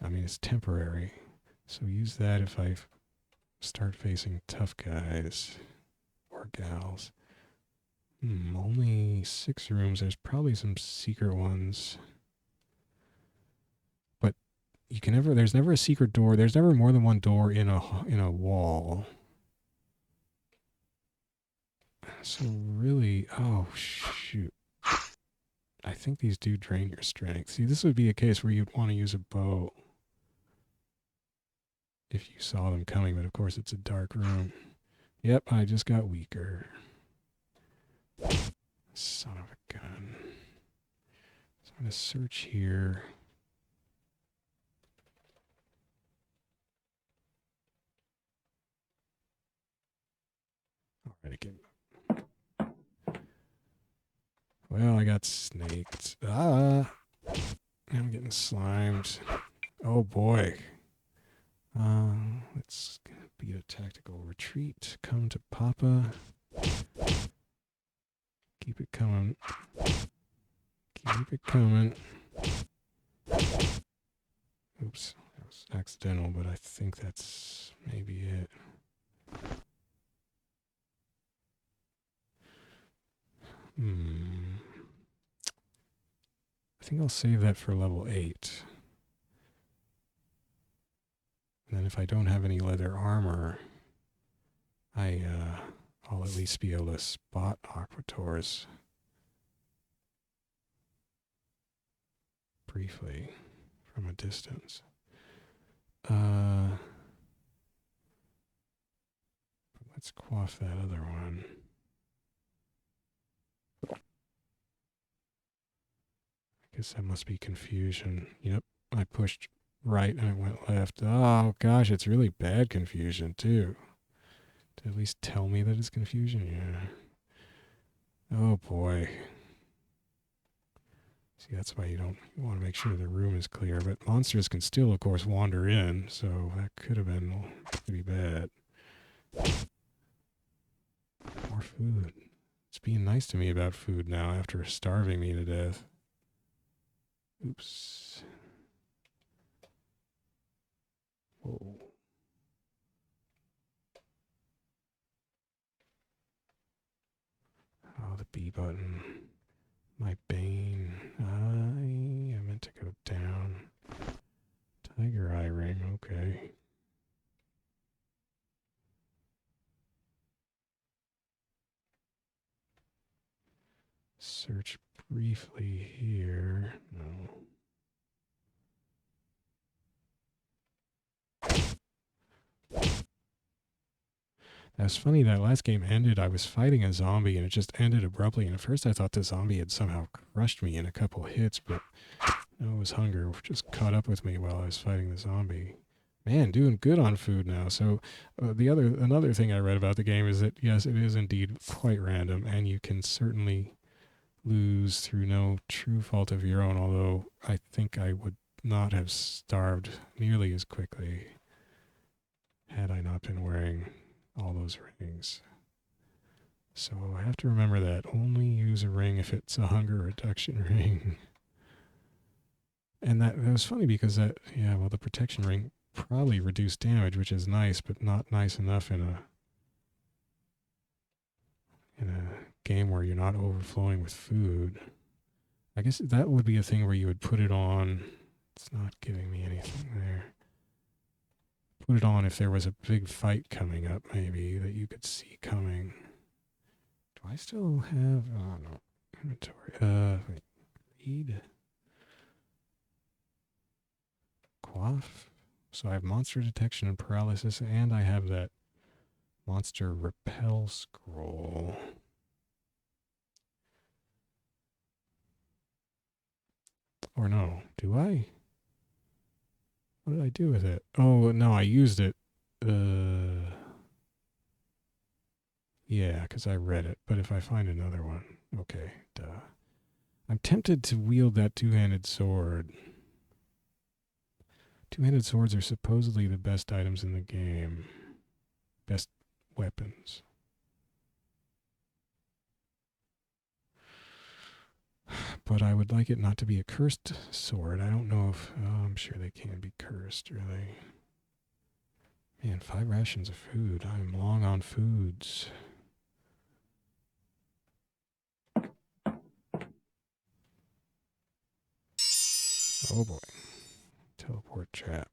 I mean, it's temporary. So use that if I start facing tough guys or gals. Only 6 rooms. There's probably some secret ones. But you can never, there's never a secret door. There's never more than one door in a wall. So really, oh shoot. I think these do drain your strength. See, this would be a case where you'd want to use a bow if you saw them coming, but of course it's a dark room. Yep, I just got weaker. Son of a gun. So I'm going to search here. Alright, again. Well, I got snaked. I'm getting slimed. Oh boy. Let's beat a tactical retreat. Come to Papa. Keep it coming. Keep it coming. Oops, that was accidental, but I think that's maybe it. I think I'll save that for level 8. And then if I don't have any leather armor, I'll at least be able to spot aquators briefly from a distance. Let's quaff that other one. I guess that must be confusion. Yep, I pushed right and it went left. Oh gosh, it's really bad confusion too. To at least tell me that it's confusion, yeah. Oh boy. See, that's why you want to make sure the room is clear. But monsters can still, of course, wander in, so that could have been pretty bad. More food. It's being nice to me about food now after starving me to death. Oops. Whoa. Oh, the B button. My bane. I meant to go down. Tiger eye ring, okay. Search briefly here. No. That's funny, that last game ended, I was fighting a zombie and it just ended abruptly, and at first I thought the zombie had somehow crushed me in a couple hits, but no, it was hunger just caught up with me while I was fighting the zombie. Man, doing good on food now. So another thing I read about the game is that yes, it is indeed quite random, and you can certainly lose through no true fault of your own, although I think I would not have starved nearly as quickly had I not been wearing all those rings. So I have to remember that. Only use a ring if it's a hunger reduction ring. And that was funny because the protection ring probably reduced damage, which is nice, but not nice enough in a game where you're not overflowing with food. I guess that would be a thing where you would put it on. It's not giving me anything there. Put it on if there was a big fight coming up, maybe, that you could see coming. Do I still have... Oh, no. Inventory. Wait. Read. Quaff. So I have monster detection and paralysis, and I have that monster repel scroll. Or no, do I? What did I do with it? Oh, no, I used it. Yeah, because I read it. But if I find another one, okay, duh. I'm tempted to wield that two-handed sword. Two-handed swords are supposedly the best items in the game. Best weapons. But I would like it not to be a cursed sword. I don't know if... Oh, I'm sure they can be cursed, really. Man, 5 rations of food. I'm long on foods. Oh boy. Teleport trap.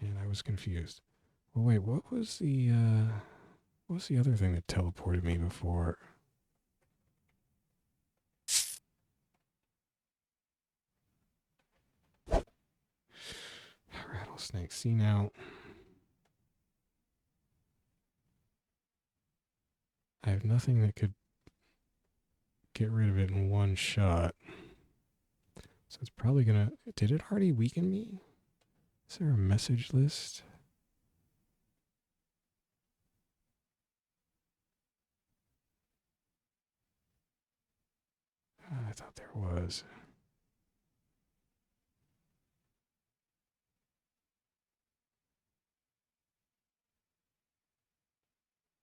And I was confused. Well, wait, what was the other thing that teleported me before? Rattlesnake. See now, I have nothing that could get rid of it in one shot. So it's probably gonna... Did it already weaken me? Is there a message list? I thought there was.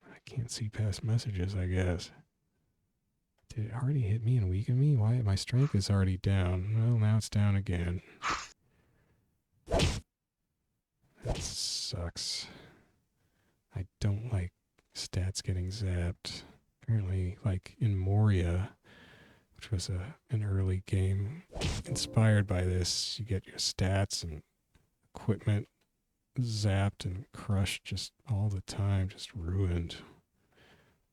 I can't see past messages, I guess. Did it already hit me and weaken me? Why? My strength is already down. Well, now it's down again. That sucks. I don't like stats getting zapped. Apparently, like in Moria, which was an early game inspired by this, you get your stats and equipment zapped and crushed just all the time, just ruined.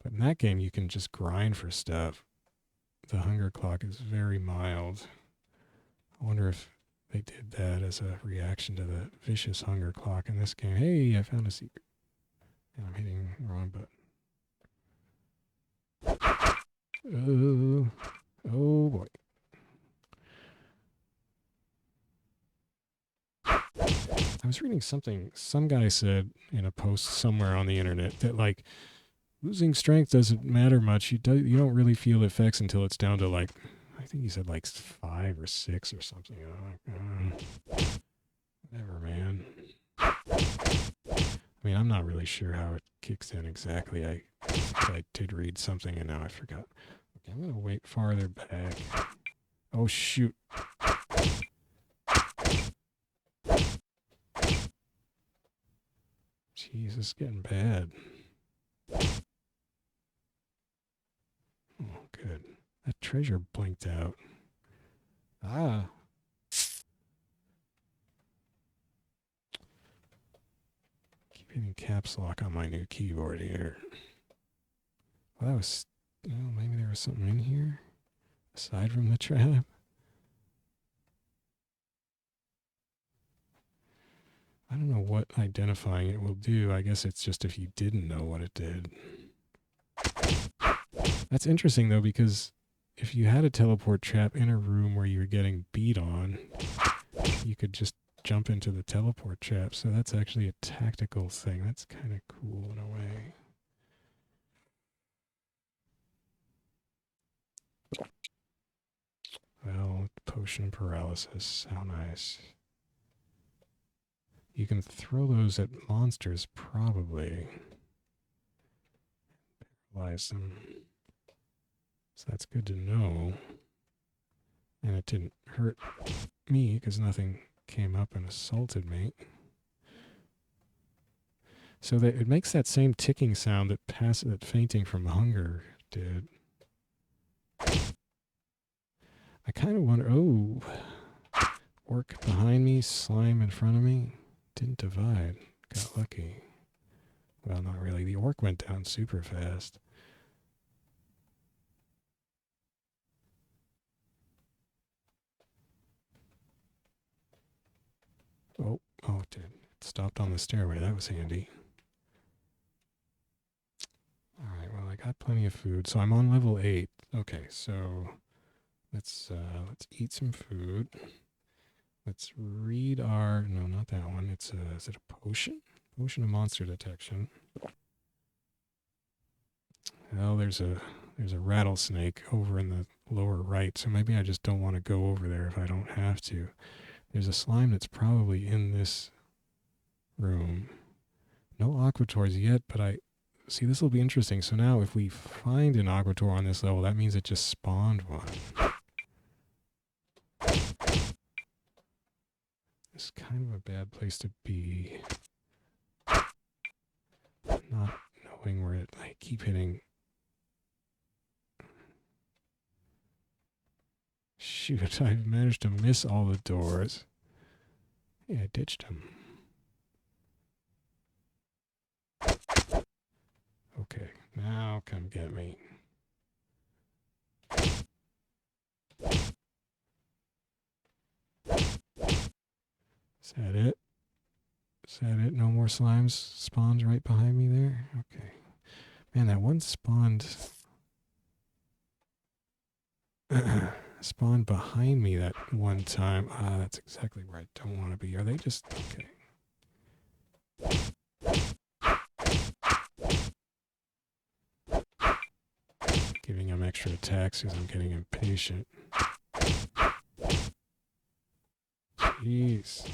But in that game, you can just grind for stuff. The hunger clock is very mild. I wonder if they did that as a reaction to the vicious hunger clock in this game. Hey, I found a secret. And I'm hitting the wrong button. Oh boy. I was reading something, some guy said in a post somewhere on the internet that like losing strength doesn't matter much. You don't really feel effects until it's down to like, I think he said like 5 or 6 or something. Whatever, man. I mean, I'm not really sure how it kicks in exactly. I did read something and now I forgot. Okay, I'm gonna wait farther back. Oh shoot. Jeez, it's getting bad. Oh, good. That treasure blinked out. Ah. Keep hitting caps lock on my new keyboard here. Well, that was... Well, maybe there was something in here? Aside from the trap? I don't know what identifying it will do. I guess it's just if you didn't know what it did. That's interesting, though, because if you had a teleport trap in a room where you were getting beat on, you could just jump into the teleport trap. So that's actually a tactical thing. That's kind of cool in a way. Well, potion paralysis. How nice. You can throw those at monsters, probably. Paralyze them. So that's good to know. And it didn't hurt me because nothing came up and assaulted me. So that it makes that same ticking sound that fainting from hunger did. I kind of wonder, oh, orc behind me, slime in front of me. Didn't divide. Got lucky. Well, not really. The orc went down super fast. Oh, it did. It stopped on the stairway. That was handy. All right, well, I got plenty of food. So I'm on level 8. Okay, so let's eat some food. Let's read our... No, not that one. It's a... Is it a potion? Potion of monster detection. Well, there's a rattlesnake over in the lower right, so maybe I just don't want to go over there if I don't have to. There's a slime that's probably in this room. No aquators yet, but I... See, this will be interesting. So now if we find an aquator on this level, that means it just spawned one. It's kind of a bad place to be. Not knowing where it... I keep hitting... Shoot, I've managed to miss all the doors. Yeah, I ditched him. Okay, now come get me. Is that it? Is that it? No more slimes spawned right behind me there? Okay. Man, that one spawned... spawned behind me that one time. Ah, that's exactly where I don't want to be. Are they just... Okay. Giving him extra attacks because I'm getting impatient. Jeez.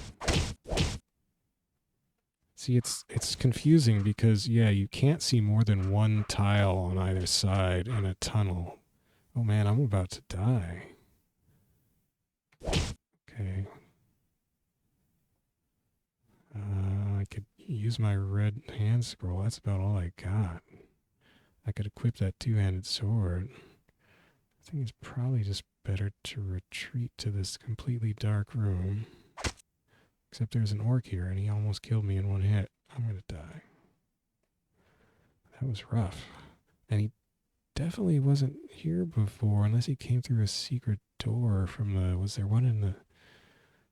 See, it's confusing because, yeah, you can't see more than one tile on either side in a tunnel. Oh man, I'm about to die. Okay. I could use my red hand scroll. That's about all I got. I could equip that two-handed sword. I think it's probably just better to retreat to this completely dark room. Except there's an orc here, and he almost killed me in one hit. I'm going to die. That was rough. And he definitely wasn't here before, unless he came through a secret door from the... Was there one in the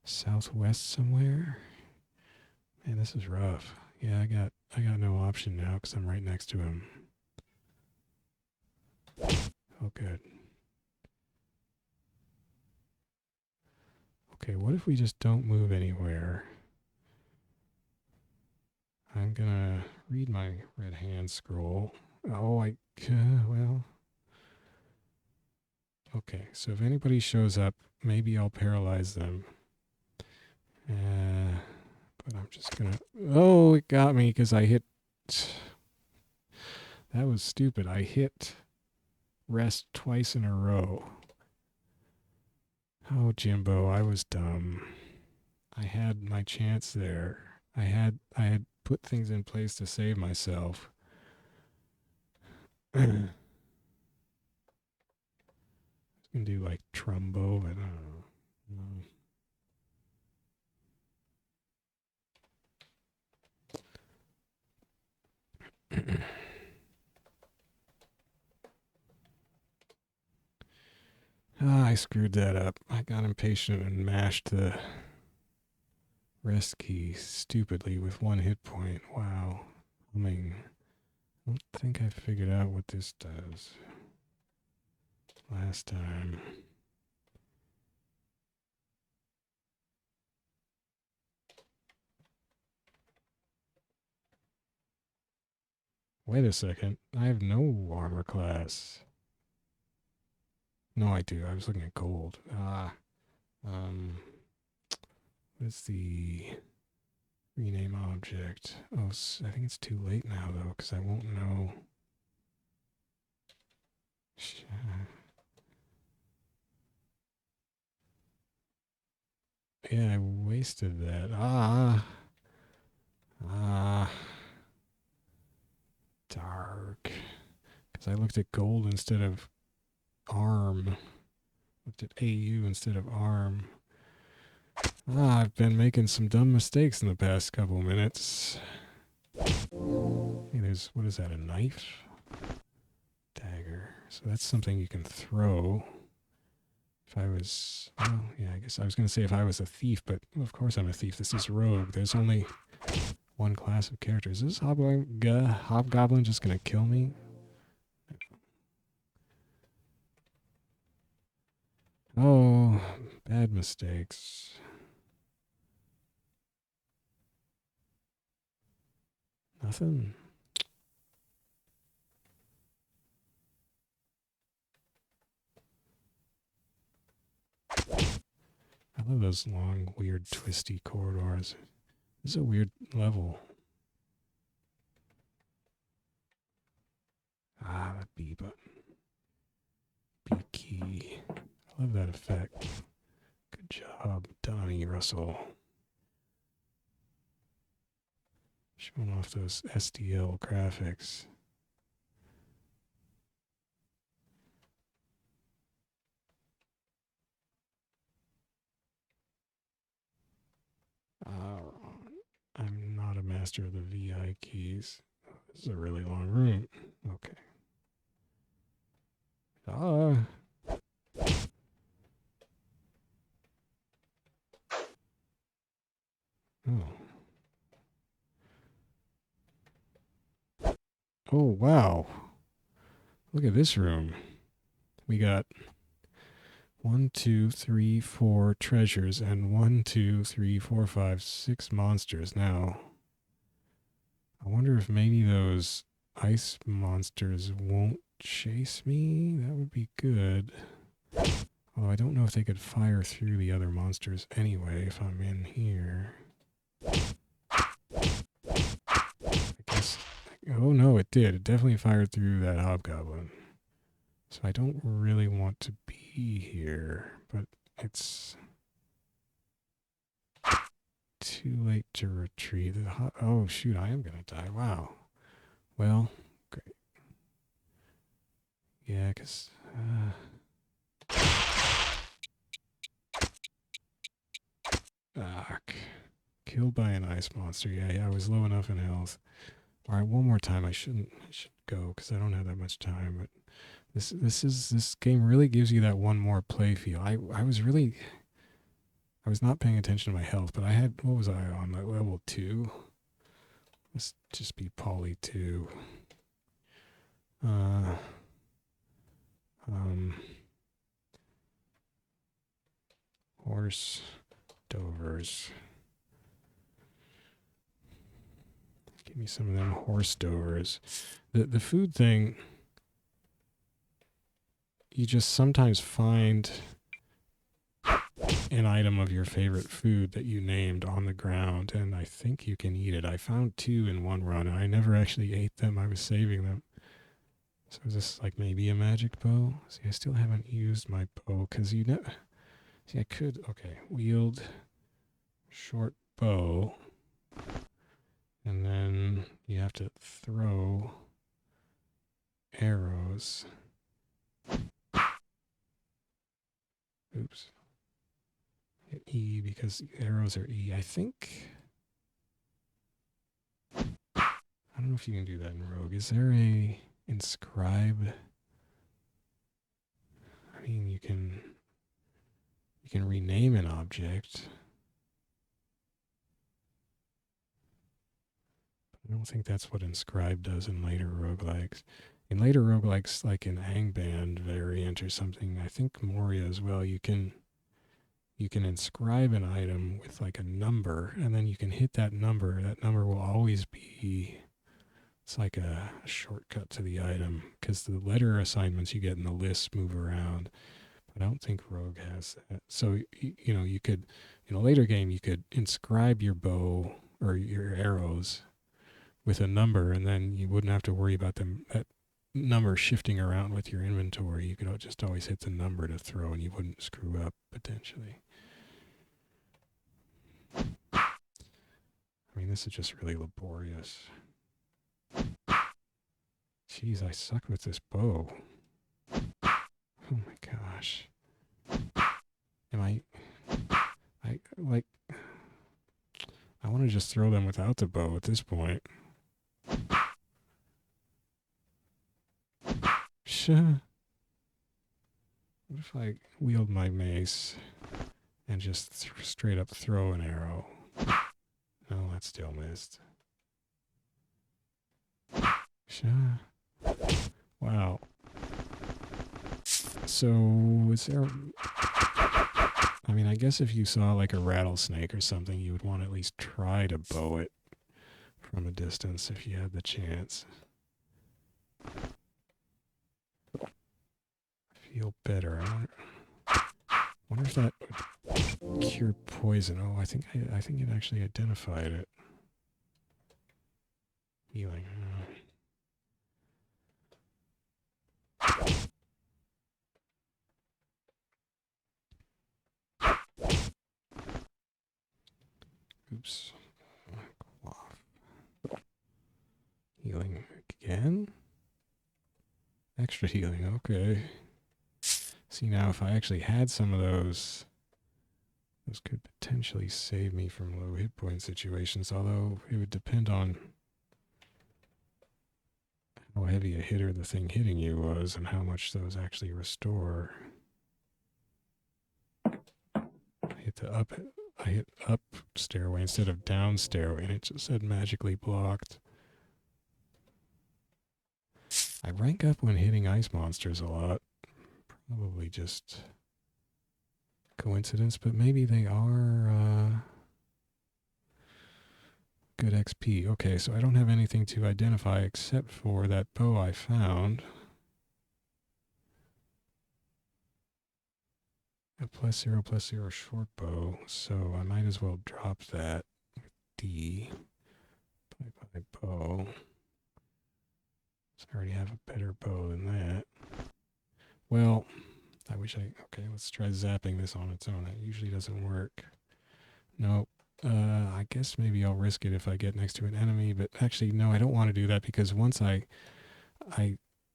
southwest somewhere? Man, this is rough. Yeah, I got no option now because I'm right next to him. Oh, good. Okay, what if we just don't move anywhere? I'm gonna read my red hand scroll. Oh, well. Okay, so if anybody shows up, maybe I'll paralyze them. But I'm just gonna... Oh, it got me because I hit... That was stupid. I hit rest twice in a row. Oh, Jimbo, I was dumb. I had my chance there. I had put things in place to save myself. I was gonna do like Trumbo, but I don't know. I screwed that up. I got impatient and mashed the rest key stupidly with 1 hit point. Wow. I mean, I don't think I figured out what this does last time. Wait a second. I have no armor class. No, I do. I was looking at gold. What's the rename object? Oh, I think it's too late now, though, because I won't know. Yeah, I wasted that. Dark. Because I looked at gold instead of arm. Looked at AU instead of arm. I've been making some dumb mistakes in the past couple minutes. Hey, there's, what is that, a knife? Dagger. So that's something you can throw. If I was, well, yeah, I guess I was going to say if I was a thief, but of course I'm a thief. This is rogue. There's only one class of characters. Is this hobgoblin just going to kill me? Oh, bad mistakes. Nothing. I love those long, weird, twisty corridors. This is a weird level. The B button. B key. I love that effect. Good job, Donnie Russell. Showing off those SDL graphics. I'm not a master of the VI keys. This is a really long room. Okay. Oh. Oh, wow. Look at this room. We got 1, 2, 3, 4 treasures and 1, 2, 3, 4, 5, 6 monsters. Now, I wonder if maybe those ice monsters won't chase me. That would be good. Although I don't know if they could fire through the other monsters anyway if I'm in here. I guess. Oh no, it did. It definitely fired through that hobgoblin. So I don't really want to be here, but it's too late to retreat. Oh shoot, I am gonna die. Wow. Well, great. Yeah, because killed by an ice monster. Yeah, I was low enough in health. All right, one more time. I should go because I don't have that much time. But this game really gives you that one more play feel. I was not paying attention to my health, but I had, what was I on? Like level 2. Let's just be poly 2. Horse dovers. Give me some of them horse dovers. The food thing, you just sometimes find an item of your favorite food that you named on the ground, and I think you can eat it. I found 2 in one run, and I never actually ate them. I was saving them. So is this like maybe a magic bow? See, I still haven't used my bow because you know. See, I could. Okay, wield short bow, and then you have to throw arrows. Oops. Hit E because arrows are E. I think. I don't know if you can do that in Rogue. Is there a inscribe? I mean, you can rename an object. I don't think that's what inscribe does in later roguelikes. In later roguelikes, like in Angband variant or something, I think Moria as well, you can inscribe an item with like a number, and then you can hit that number. That number will always be, it's like a shortcut to the item, because the letter assignments you get in the list move around. But I don't think Rogue has that. So, you know, you could, in a later game, you could inscribe your bow or your arrows with a number, and then you wouldn't have to worry about that number shifting around with your inventory. You could just always hit the number to throw, and you wouldn't screw up potentially. I mean, this is just really laborious. Jeez, I suck with this bow. Oh my gosh. Am I like, I want to just throw them without the bow at this point. Sure. What if I wield my mace and just straight up throw an arrow? No, that still missed. Sure. Wow. So, is there... I mean, I guess if you saw like a rattlesnake or something, you would want to at least try to bow it from a distance if you had the chance. I feel better. I wonder if that would cure poison. Oh, I think it actually identified it. Healing. Oops. Cloth. Healing again? Extra healing, okay. See, now if I actually had some of those could potentially save me from low hit point situations, although it would depend on how heavy a hitter the thing hitting you was and how much those actually restore. I hit up stairway instead of down stairway, and it just said magically blocked. I rank up when hitting ice monsters a lot. Probably just coincidence, but maybe they are good XP. Okay, so I don't have anything to identify except for that bow I found. A +0/+0 short bow, so I might as well drop that with D. Bye-bye bow. So I already have a better bow than that. Well, I wish okay, let's try zapping this on its own. It usually doesn't work. Nope. I guess maybe I'll risk it if I get next to an enemy, but actually, no, I don't want to do that because once I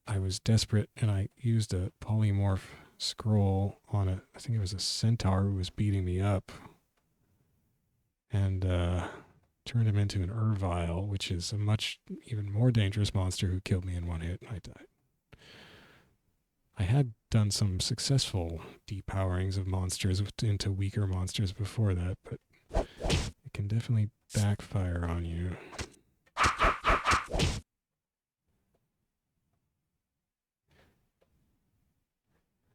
was desperate and I used a polymorph scroll on I think it was a centaur who was beating me up, and turned him into an Ervile, which is a even more dangerous monster who killed me in one hit, and I died. I had done some successful depowerings of monsters into weaker monsters before that, but it can definitely backfire on you.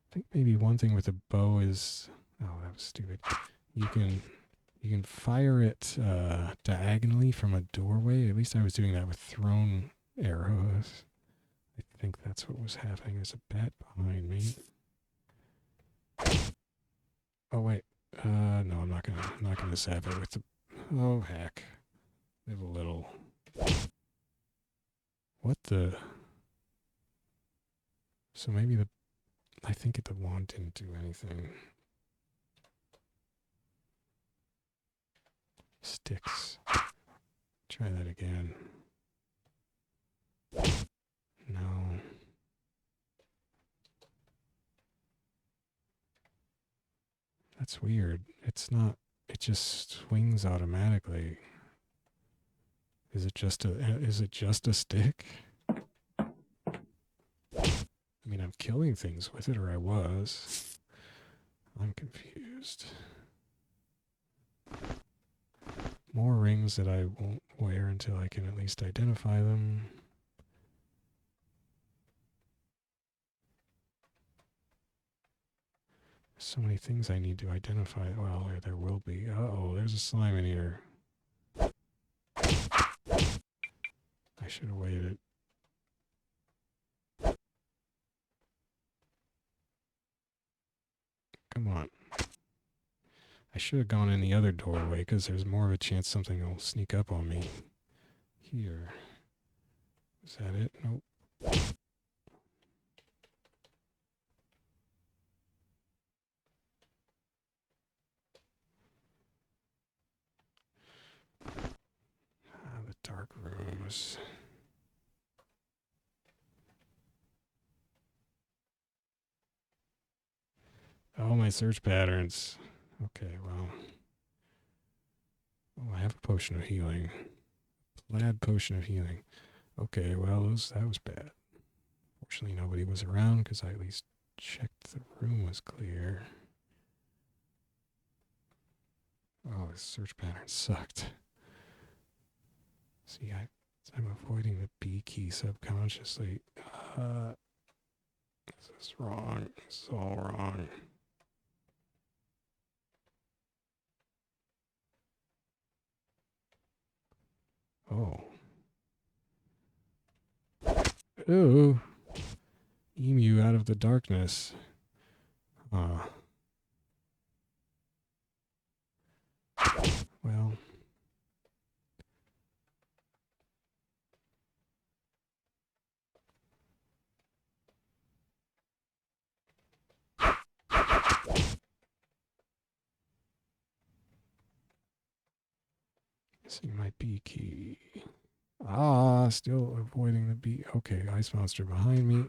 I think maybe one thing with a bow is, oh, that was stupid. You can fire it diagonally from a doorway. At least I was doing that with thrown arrows. I think that's what was happening. There's a bat behind me. Oh wait, not going to zap it with the... Oh, heck. Live a little. What the... So maybe the... I think the wand didn't do anything. Sticks. Try that again. No. That's weird. It's not... It just swings automatically. Is it just a stick? I mean, I'm killing things with it, or I was. I'm confused. More rings that I won't wear until I can at least identify them. So many things I need to identify. Well, there will be. Uh-oh, there's a slime in here. I should have waited. Come on. I should have gone in the other doorway because there's more of a chance something will sneak up on me. Here. Is that it? Nope. The dark rooms. Oh, my search patterns. Okay, well. Oh, I have a potion of healing. Plaid potion of healing. Okay, well, that was bad. Fortunately, nobody was around because I at least checked the room was clear. Oh, this search pattern sucked. See, I'm avoiding the B key subconsciously. This is wrong. This is all wrong. Oh. Ooh. Emu out of the darkness. Well. Missing my B key. Still avoiding the B. Okay, ice monster behind me.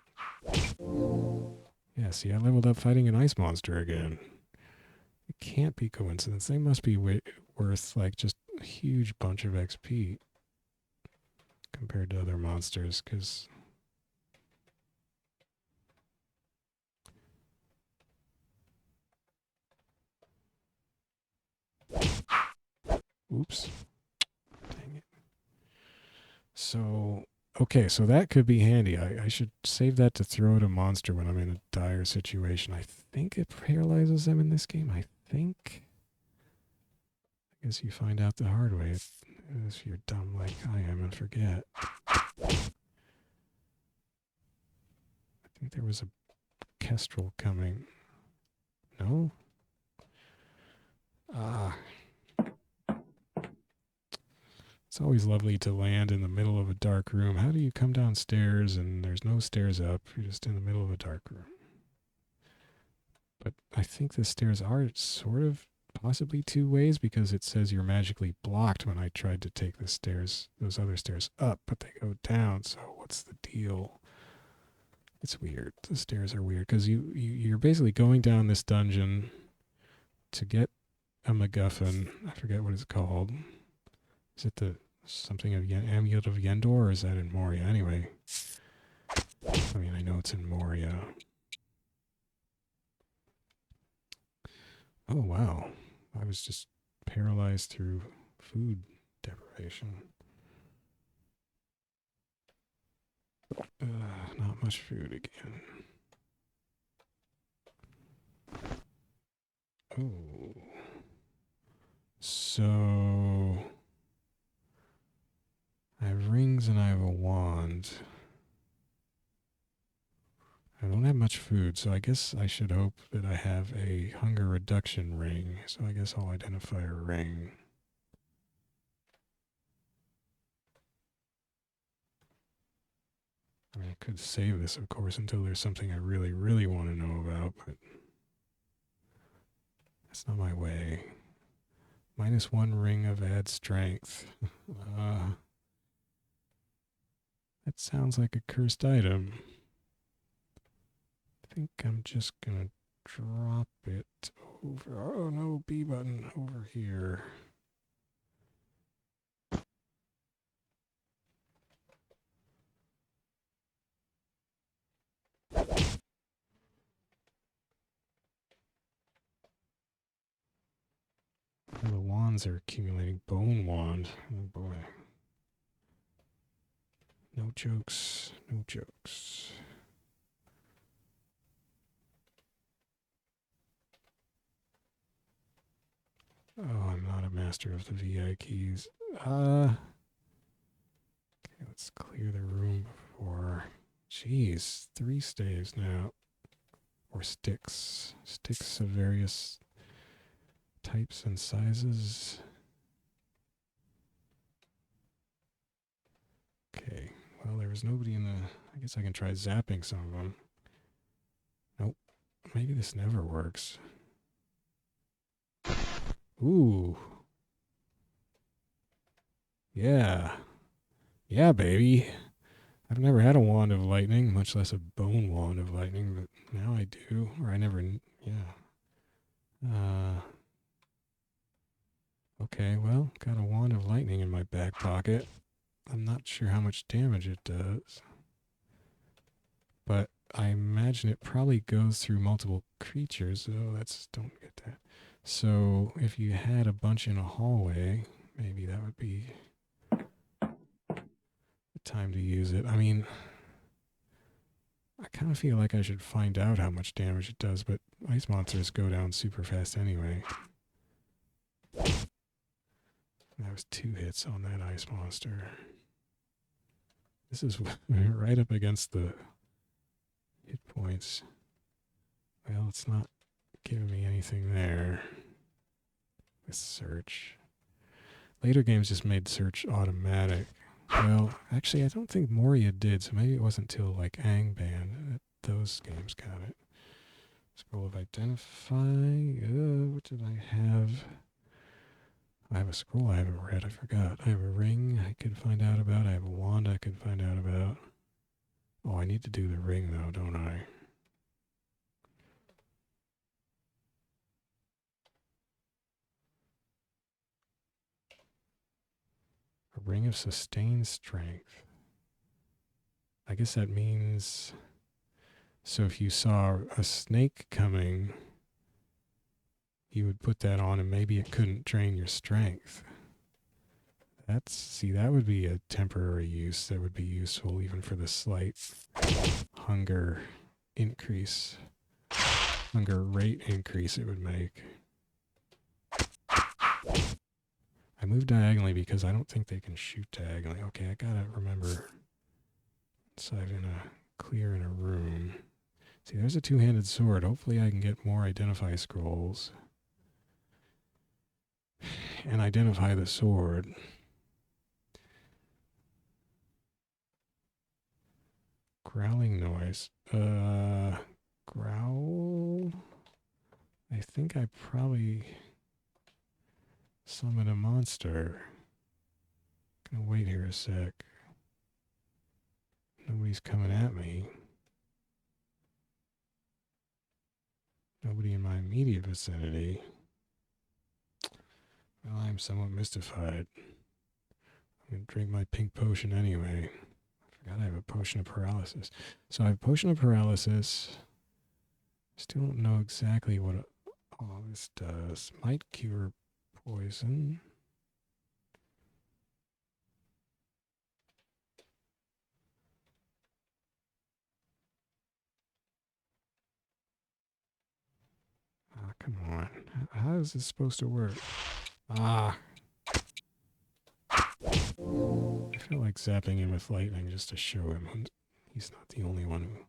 Yeah, see, I leveled up fighting an ice monster again. It can't be coincidence. They must be worth, like, just a huge bunch of XP compared to other monsters, because... Oops. Dang it. So, okay, so that could be handy. I should save that to throw at a monster when I'm in a dire situation. I think it paralyzes them in this game. I think. I guess you find out the hard way if you're dumb like I am and forget. I think there was a kestrel coming. No? It's always lovely to land in the middle of a dark room. How do you come downstairs and there's no stairs up? You're just in the middle of a dark room. But I think the stairs are sort of possibly two ways because it says you're magically blocked when I tried to take the stairs, those other stairs up, but they go down. So what's the deal? It's weird. The stairs are weird because you're basically going down this dungeon to get a MacGuffin. I forget what it's called. Is it the something of Amulet of Yendor, or is that in Moria? Anyway, I mean, I know it's in Moria. Oh, wow. I was just paralyzed through food deprivation. Not much food again. Oh. So... I have rings and I have a wand. I don't have much food, so I guess I should hope that I have a hunger reduction ring. So I guess I'll identify a ring. I mean, I could save this, of course, until there's something I really, really want to know about, but that's not my way. -1 ring of add strength. That sounds like a cursed item. I think I'm just gonna drop it over. Oh no, B button over here. Oh, the wands are accumulating. Bone wand. Oh boy. No jokes. No jokes. Oh, I'm not a master of the VI keys. Okay, let's clear the room before. Jeez, 3 staves now. Or sticks. Sticks of various types and sizes. Okay, well, there was nobody in the... I guess I can try zapping some of them. Nope. Maybe this never works. Ooh. Yeah. Yeah, baby. I've never had a wand of lightning, much less a bone wand of lightning, but now I do. Or I never... Yeah. Okay, well, got a wand of lightning in my back pocket. I'm not sure how much damage it does. But I imagine it probably goes through multiple creatures. So don't get that. So if you had a bunch in a hallway, maybe that would be the time to use it. I mean, I kind of feel like I should find out how much damage it does, but ice monsters go down super fast anyway. That was 2 hits on that ice monster. This is right up against the hit points. Well, it's not giving me anything there with search. Later games just made search automatic. Well, actually, I don't think Moria did, so maybe it wasn't till like Angband that those games got it. Scroll of Identify. What did I have? I have a scroll I haven't read. I forgot. I have a ring I could find out about. I have a wand I could find out about. Oh, I need to do the ring, though, don't I? A ring of sustained strength. I guess that means... So if you saw a snake coming, you would put that on and maybe it couldn't drain your strength. See, that would be a temporary use that would be useful even for the slight hunger increase, hunger rate increase it would make. I moved diagonally because I don't think they can shoot diagonally. Okay, I gotta remember. So I'm gonna clear in a room. See, there's a 2-handed sword. Hopefully I can get more identify scrolls and identify the sword. Growling noise. Growl. I think I probably summoned a monster. Gonna wait here a sec. Nobody's coming at me. Nobody in my immediate vicinity. Well, I'm somewhat mystified. I'm gonna drink my pink potion anyway. I forgot I have a potion of paralysis. So I have a potion of paralysis. Still don't know exactly what all this does. Might cure poison. Ah, come on. How is this supposed to work? Ah. I feel like zapping him with lightning just to show him he's not the only one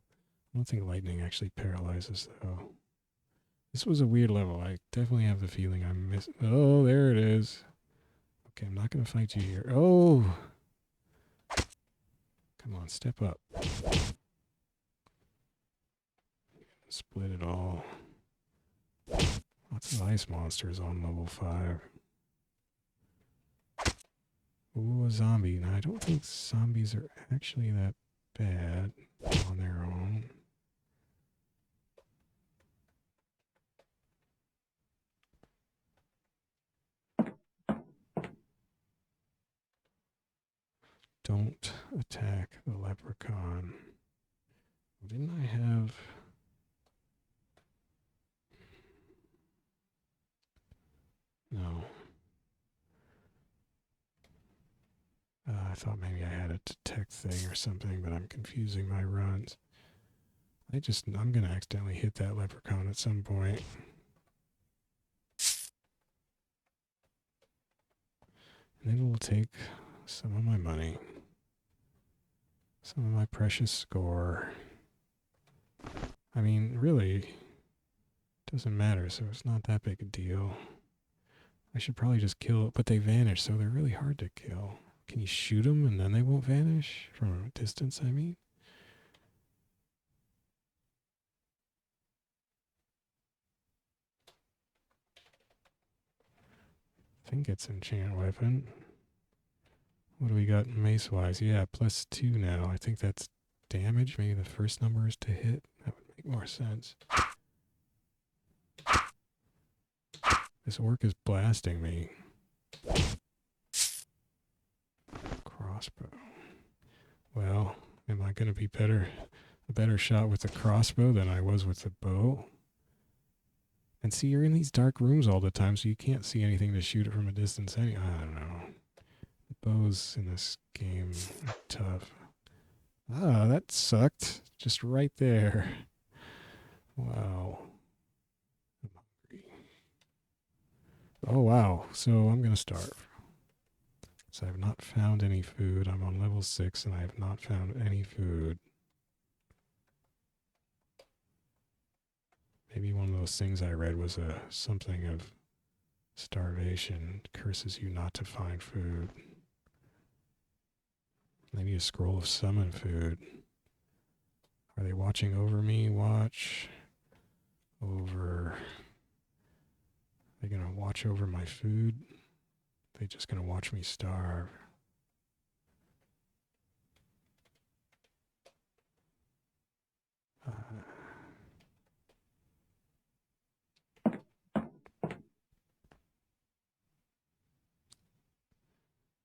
who don't think lightning actually paralyzes, though. This was a weird level. I definitely have the feeling I'm missing. Oh, there it is. Okay, I'm not going to fight you here. Oh! Come on, step up. Split it all. Lots of ice monsters on level 5. Ooh, a zombie. Now, I don't think zombies are actually that bad on their own. Don't attack the leprechaun. Didn't I have... No. I thought maybe I had a detect thing or something, but I'm confusing my runs. I'm going to accidentally hit that leprechaun at some point. And then it will take some of my money. Some of my precious score. I mean, really, it doesn't matter, so it's not that big a deal. I should probably just kill it, but they vanish, so they're really hard to kill. Can you shoot them and then they won't vanish? From a distance, I mean? I think it's enchant weapon. What do we got mace-wise? Yeah, +2 now. I think that's damage. Maybe the first number is to hit. That would make more sense. This orc is blasting me. Crossbow. Well, am I going to be a better shot with the crossbow than I was with the bow? And see, you're in these dark rooms all the time, so you can't see anything to shoot it from a distance. I don't know. The bows in this game are tough. Ah, that sucked. Just right there. Wow. I'm hungry. Oh, wow. So I'm going to starve. So I have not found any food. I'm on level 6 and I have not found any food. Maybe one of those things I read was something of starvation curses you not to find food. Maybe a scroll of summon food. Are they watching over me? Watch over. Are they going to watch over my food? Are they just going to watch me starve?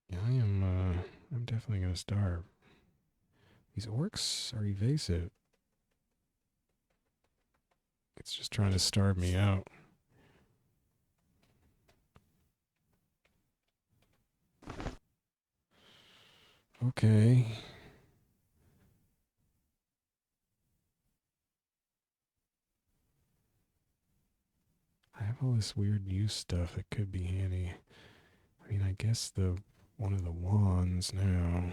Yeah, I'm definitely going to starve. These orcs are evasive. It's just trying to starve me out. Okay. I have all this weird use stuff that could be handy. I mean, I guess one of the wands now.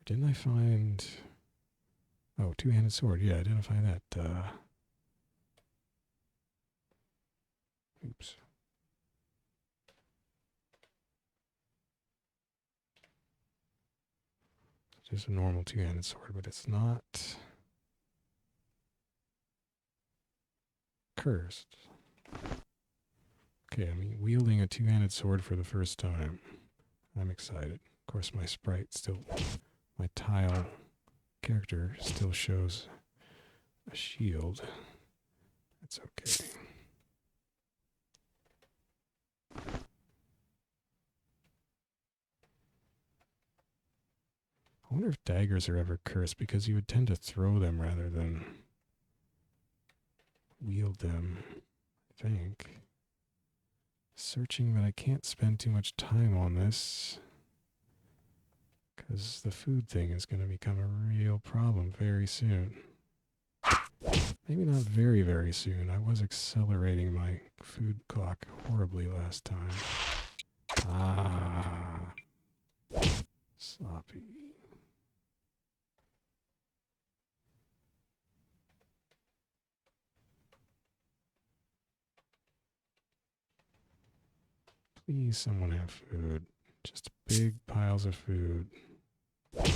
Didn't I find... Oh, two-handed sword. Yeah, identify that. Oops. It's just a normal two-handed sword, but it's not cursed. Okay, I'm wielding a two-handed sword for the first time. I'm excited. Of course, my tile character still shows a shield. That's okay. I wonder if daggers are ever cursed, because you would tend to throw them rather than wield them, I think. Searching, but I can't spend too much time on this, because the food thing is going to become a real problem very soon. Maybe not very, very soon. I was accelerating my food clock horribly last time. Ah. Sloppy. Please, someone have food. Just big piles of food. I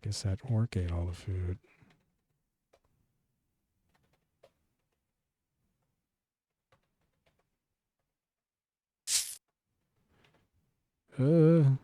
guess that orc ate all the food. Uh.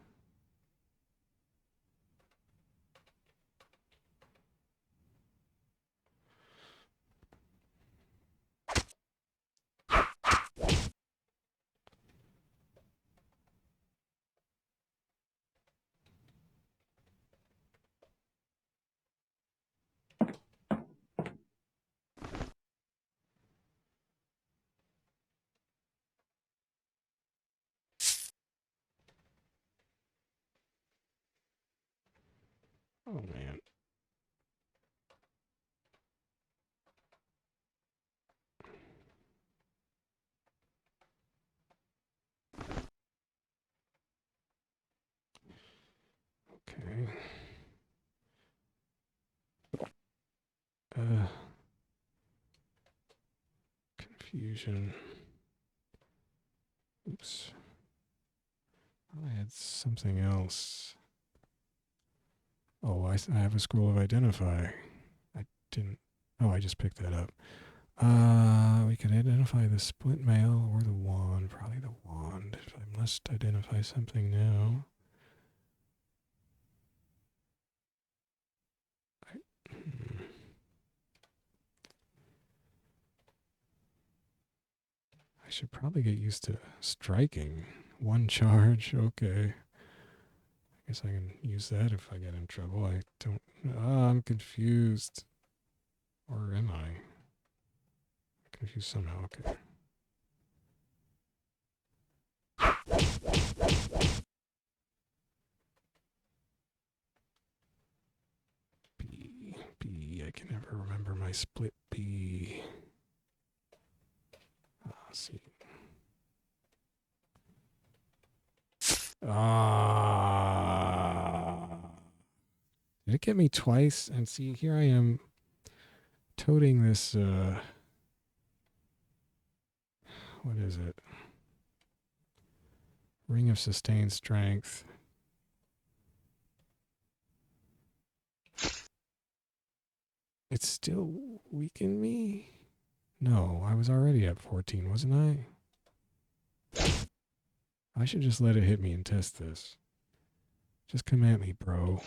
Oh, man. Okay. Confusion. Oops. I had something else. Oh, I have a scroll of identify. I didn't. Oh, I just picked that up. We can identify the split mail or the wand. Probably the wand. If I must identify something now. I should probably get used to striking. One charge. Okay. I guess I can use that if I get in trouble. I don't. I'm confused. Or am I? Confused somehow. Okay. B. I can never remember my split B. Let's see. Did it get me twice? And see, here I am toting this, what is it? Ring of Sustained Strength. It still weakened me? No, I was already at 14, wasn't I? I should just let it hit me and test this. Just come at me, bro.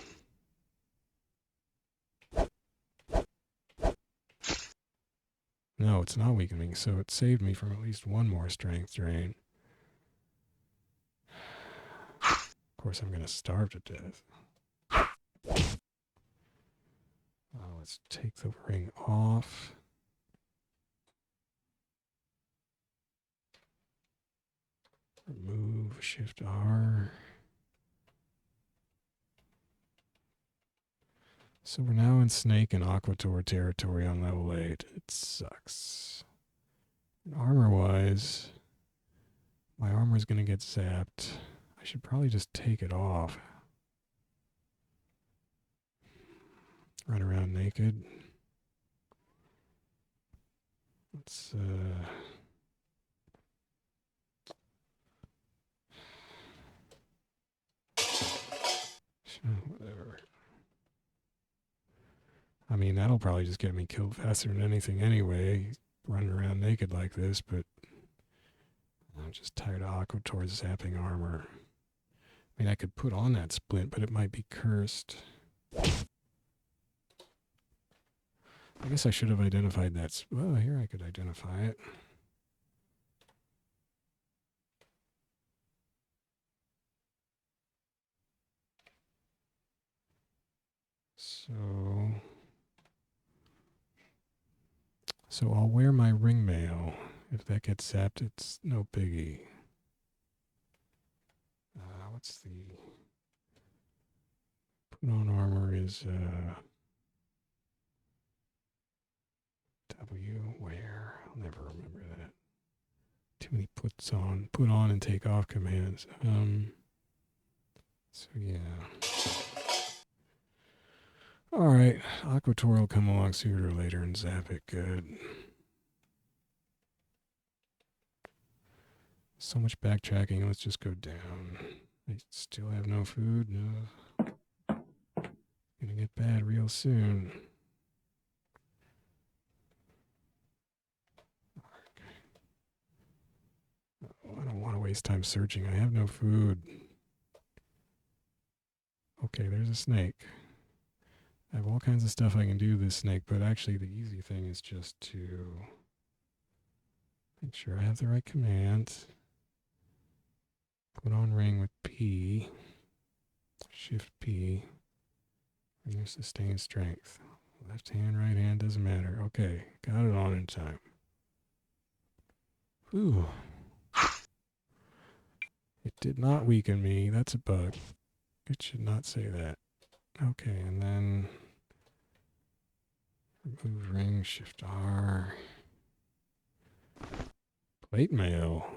No, it's not weakening, so it saved me from at least one more strength drain. Of course, I'm going to starve to death. Let's take the ring off. Remove, Shift R. So we're now in Snake and Aquator territory on level 8. It sucks. Armor-wise, my armor is going to get zapped. I should probably just take it off. Run around naked. Let's, whatever. I mean, that'll probably just get me killed faster than anything anyway, running around naked like this, but I'm just tired of Aquator's zapping armor. I mean, I could put on that splint, but it might be cursed. I guess I should have identified that. Well, here I could identify it. So I'll wear my ring mail. If that gets zapped, it's no biggie. What's the put on armor is W where? I'll never remember that. Too many put on and take off commands. So yeah. All Alright, Aquator will come along sooner or later and zap it good. So much backtracking, let's just go down. I still have no food, no. Gonna get bad real soon. Oh, I don't want to waste time searching, I have no food. Okay, there's a snake. I have all kinds of stuff I can do with this snake, but actually the easy thing is just to make sure I have the right command. Put on ring with P. Shift P. Ring sustain strength. Left hand, right hand, doesn't matter. Okay, got it on in time. Ooh. It did not weaken me. That's a bug. It should not say that. Okay, and then remove ring, shift R. Plate mail.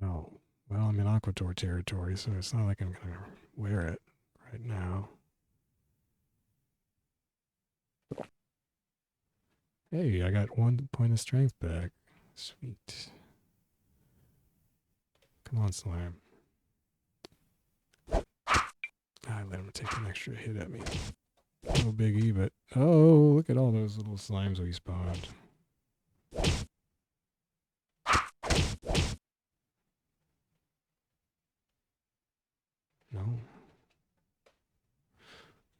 Wow. Well, I'm in Aquator territory, so it's not like I'm going to wear it right now. Hey, I got 1 point of strength back. Sweet. Come on, slime. I let him take an extra hit at me. No biggie, but oh, look at all those little slimes we spawned. No.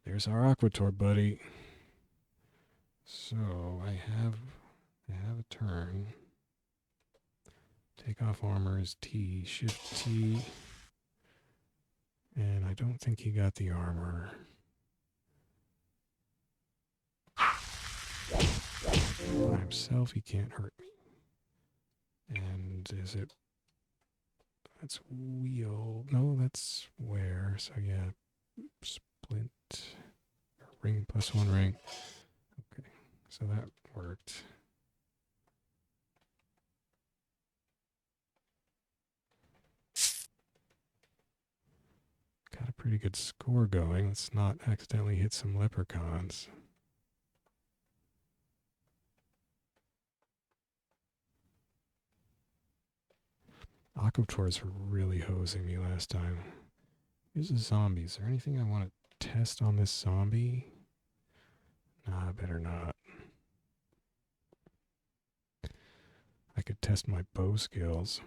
There's our Aquator buddy. So I have a turn. Take off armor is T, shift T. And I don't think he got the armor. By himself, he can't hurt me. And is it... That's wheel. No, that's where. So yeah, splint. Ring plus 1 ring. Okay, so that worked. Got a pretty good score going. Let's not accidentally hit some leprechauns. Aquator's really hosing me last time. Here's a zombie. Is there anything I want to test on this zombie? Nah, better not. I could test my bow skills.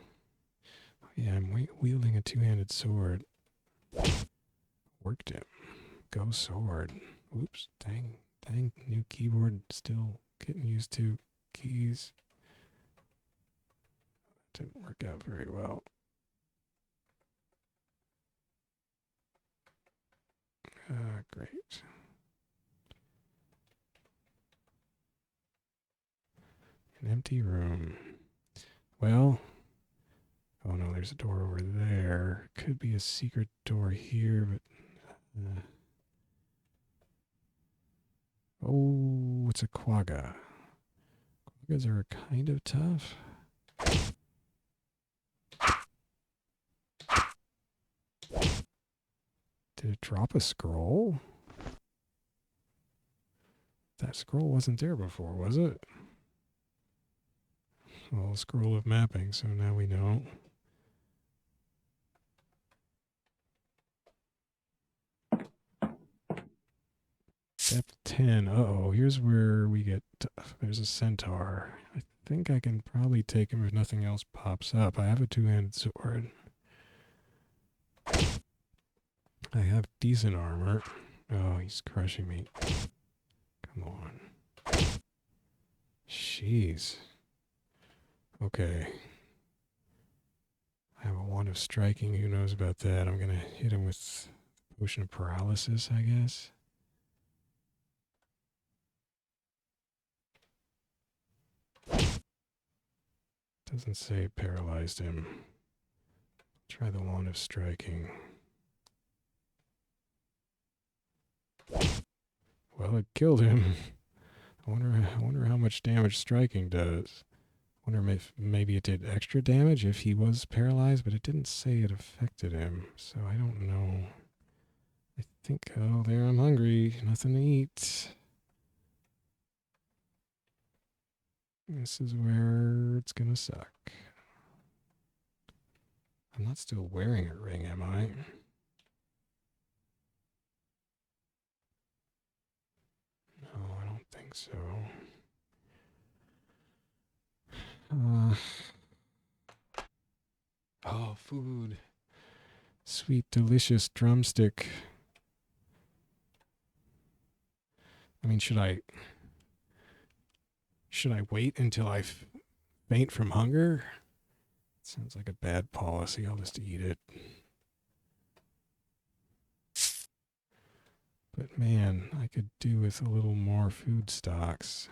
Oh, yeah, I'm wielding a two-handed sword. Worked him. Go sword. Oops, dang, new keyboard, still getting used to keys. Didn't work out very well. Great. An empty room. Well, oh no, there's a door over there. Could be a secret door here, but... oh, it's a quagga. Quaggas are kind of tough. Did it drop a scroll? That scroll wasn't there before, was it? Well, scroll of mapping, so now we know. Depth 10. Uh-oh, here's where we get... there's a centaur. I think I can probably take him if nothing else pops up. I have a two-handed sword. I have decent armor. Oh, he's crushing me. Come on. Jeez. Okay. I have a wand of striking. Who knows about that? I'm going to hit him with potion of paralysis, I guess. Doesn't say it paralyzed him. Try the wand of striking. Well, it killed him. I wonder how much damage striking does. I wonder if maybe it did extra damage if he was paralyzed, but it didn't say it affected him, so I don't know. I think, oh, there, I'm hungry. Nothing to eat. This is where it's gonna suck. I'm not still wearing a ring, am I? No, I don't think so. Oh, food. Sweet, delicious drumstick. I mean, should I wait until I faint from hunger? Sounds like a bad policy. I'll just eat it. But man, I could do with a little more food stocks.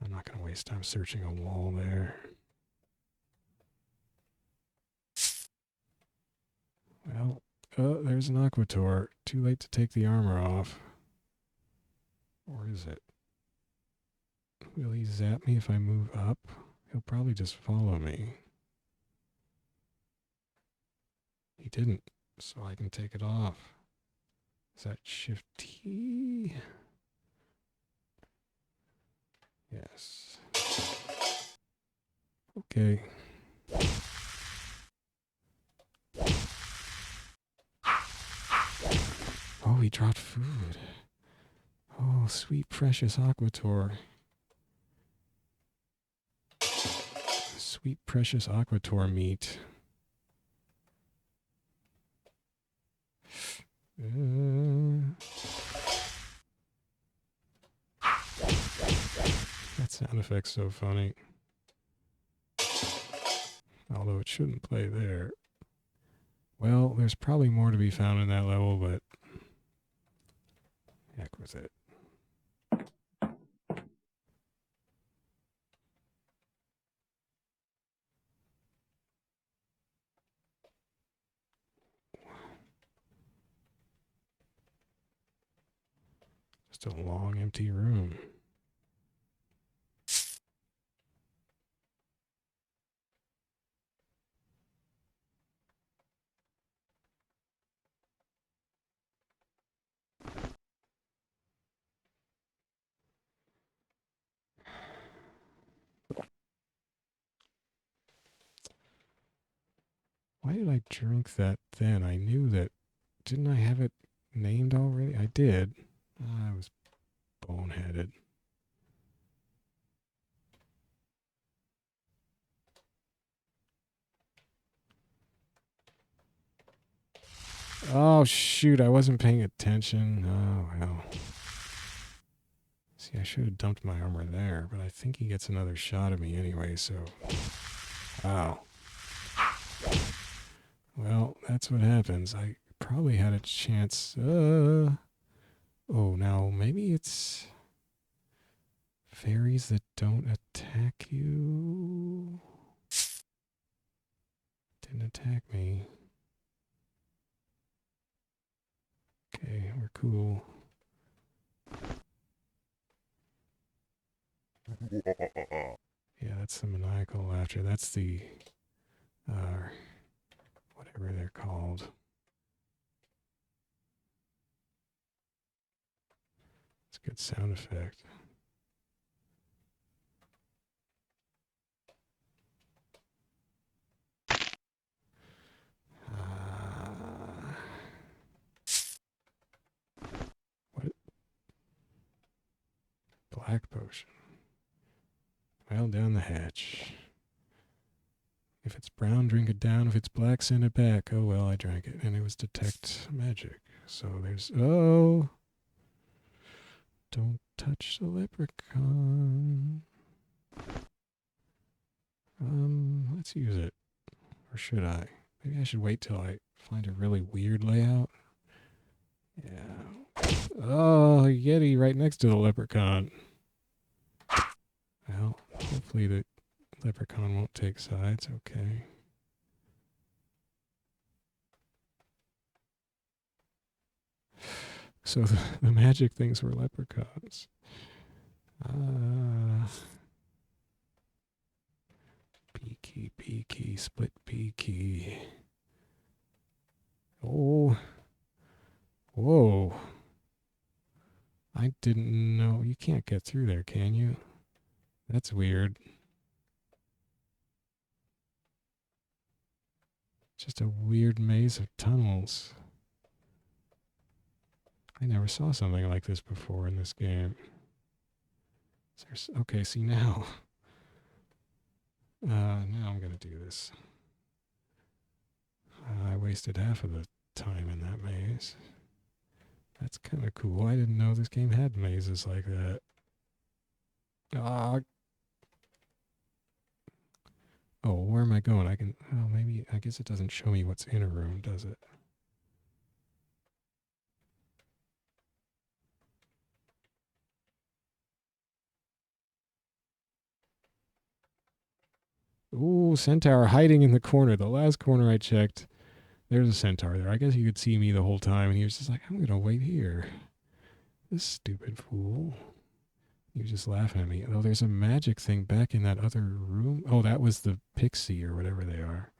I'm not going to waste time searching a wall there. Well, there's an Aquator. Too late to take the armor off. Or is it? Will he zap me if I move up? He'll probably just follow me. He didn't, so I can take it off. Is that Shift T? Yes. Okay. Oh, he dropped food. Oh, sweet, precious Aquator. Sweet, precious Aquator meat. That sound effect's so funny. Although it shouldn't play there. Well, there's probably more to be found in that level, but heck with it. Just a long, empty room. Why did I drink that then? I knew that. Didn't I have it named already? I did. I was boneheaded. Oh, shoot. I wasn't paying attention. Oh, well. See, I should have dumped my armor there, but I think he gets another shot at me anyway, so... Wow. Well, that's what happens. I probably had a chance. Oh, now maybe it's fairies that don't attack you. Didn't attack me. Okay, we're cool. Yeah, that's the maniacal laughter. That's the, whatever they're called. It's a good sound effect. What? Black potion. Well, down the hatch. If it's brown, drink it down. If it's black, send it back. Oh, well, I drank it. And it was detect magic. So there's... Oh! Don't touch the leprechaun. Let's use it. Or should I? Maybe I should wait till I find a really weird layout. Yeah. Oh, Yeti right next to the leprechaun. Well, hopefully the leprechaun won't take sides. Okay. So the magic things were leprechauns. split B key. Oh. Whoa. I didn't know. You can't get through there, can you? That's weird. Just a weird maze of tunnels. I never saw something like this before in this game. Okay, see now. Now I'm going to do this. I wasted half of the time in that maze. That's kind of cool. I didn't know this game had mazes like that. Oh, where am I going? I can... Oh, maybe... I guess it doesn't show me what's in a room, does it? Ooh, centaur hiding in the corner. The last corner I checked, there's a centaur there. I guess he could see me the whole time, and he was just like, I'm going to wait here. This stupid fool. He was just laughing at me. Oh, there's a magic thing back in that other room. Oh, that was the pixie or whatever they are.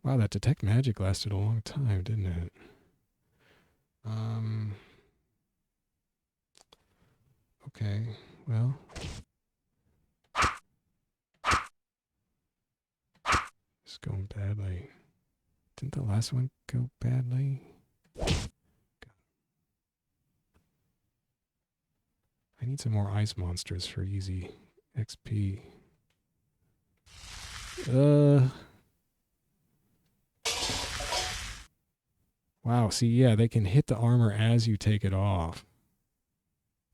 Wow, that detect magic lasted a long time, didn't it? Okay, well. It's going badly. Didn't the last one go badly? I need some more ice monsters for easy XP. Wow, see, yeah, they can hit the armor as you take it off.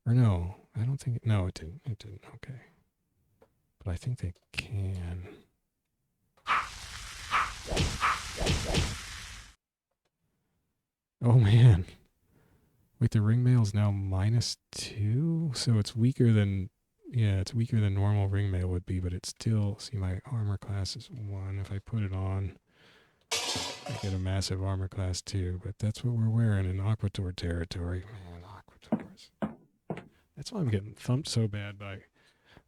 Or no, I don't think... No, it didn't. It didn't. Okay. But I think they can. Oh, man. Wait, the ring mail is now -2? So it's weaker than... Yeah, it's weaker than normal ring mail would be, but it's still... See, my armor class is 1. If I put it on, I get a massive armor class 2. But that's what we're wearing in Aquator territory. Man, Aquators. That's why I'm getting thumped so bad by...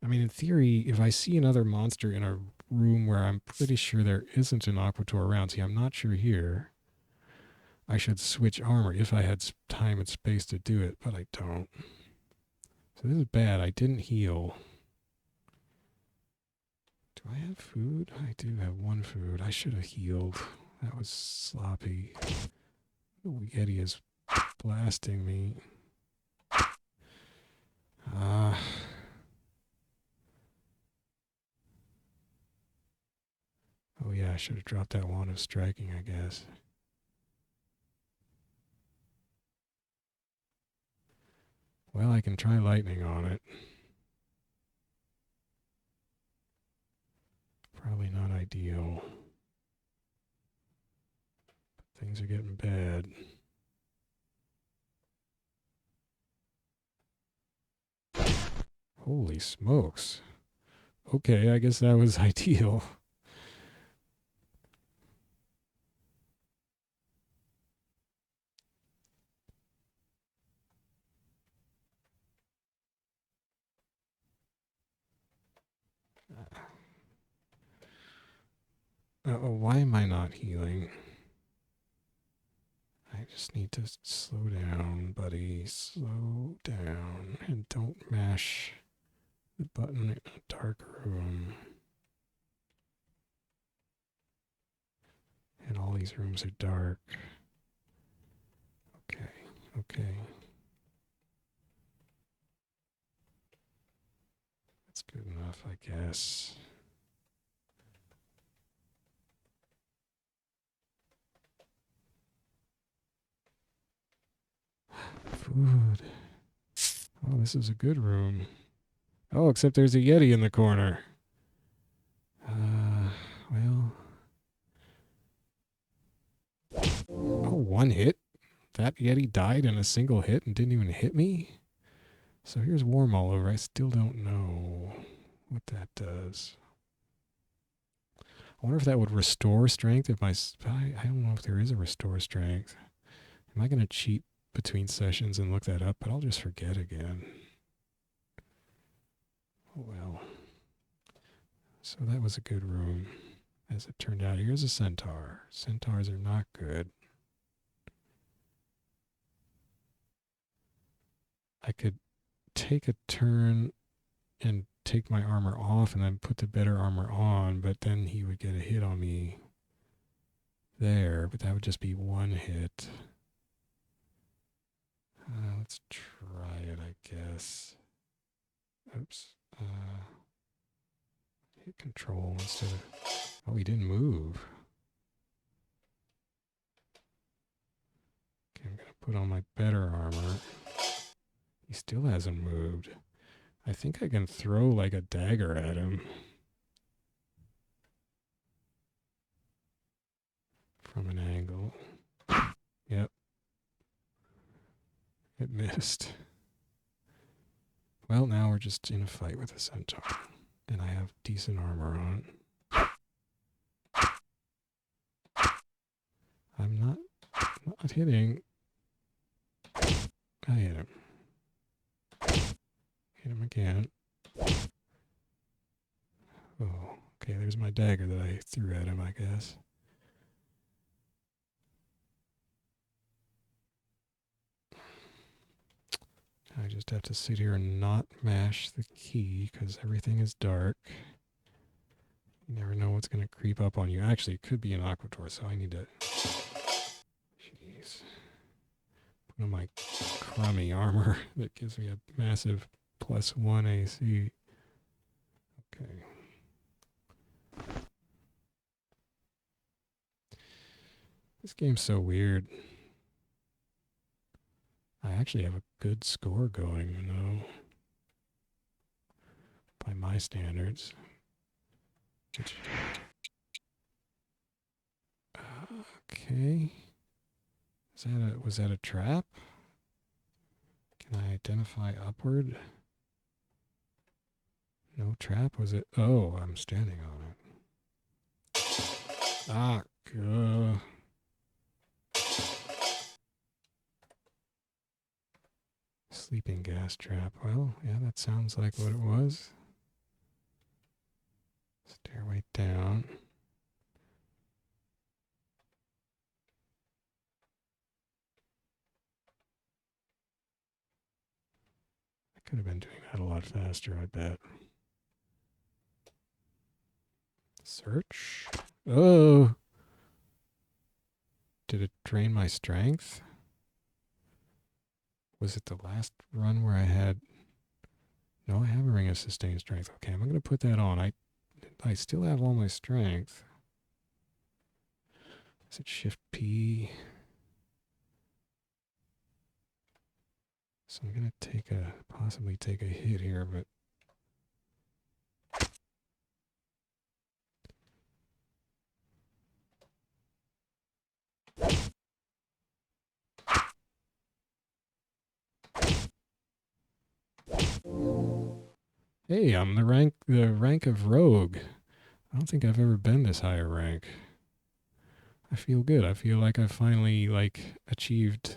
I mean, in theory, if I see another monster in a room where I'm pretty sure there isn't an Aquator around, see, I'm not sure here, I should switch armor if I had time and space to do it, but I don't. So this is bad. I didn't heal. Do I have food? I do have 1 food. I should have healed. That was sloppy. The Yeti is blasting me. Oh yeah, I should have dropped that wand of striking, I guess. Well, I can try lightning on it. Probably not ideal. But things are getting bad. Holy smokes. Okay, I guess that was ideal. Oh, why am I not healing? I just need to slow down, buddy. Slow down. And don't mash the button in a dark room. And all these rooms are dark. Okay, okay. That's good enough, I guess. Food. Oh, this is a good room. Oh, except there's a Yeti in the corner. Well. Oh, 1 hit? That Yeti died in a single hit and didn't even hit me? So here's warm all over. I still don't know what that does. I wonder if that would restore strength if I don't know if there is a restore strength. Am I going to cheat between sessions and look that up? But I'll just forget again. Oh well. So that was a good room. As it turned out, here's a centaur. Centaurs are not good. I could take a turn and take my armor off and then put the better armor on, but then he would get a hit on me there, but that would just be one hit. Let's try it, I guess. Oops. Hit control instead of... Oh, he didn't move. Okay, I'm going to put on my better armor. He still hasn't moved. I think I can throw like a dagger at him. From an angle. Yep. It missed. Well, now we're just in a fight with a centaur. And I have decent armor on. I'm not hitting. I hit him. Hit him again. Oh, okay, there's my dagger that I threw at him, I guess. I just have to sit here and not mash the key because everything is dark. You never know what's going to creep up on you. Actually, it could be an Aquator, so I need to... Jeez. Put on my crummy armor that gives me a massive +1 AC. Okay. This game's so weird. I actually have a good score going, though. By my standards. Okay. Was that a trap? Can I identify upward? No trap? Was it? Oh, I'm standing on it. Ah, sleeping gas trap. Well, yeah, that sounds like what it was. Stairway down. I could have been doing that a lot faster, I bet. Search. Oh! Did it drain my strength? Was it the last run where I had... No, I have a ring of sustained strength. Okay, I'm going to put that on. I still have all my strength. Is it Shift P? So I'm going to possibly take a hit here, but... Hey, I'm the rank of rogue. I don't think I've ever been this high a rank. I feel good. I feel like I've finally achieved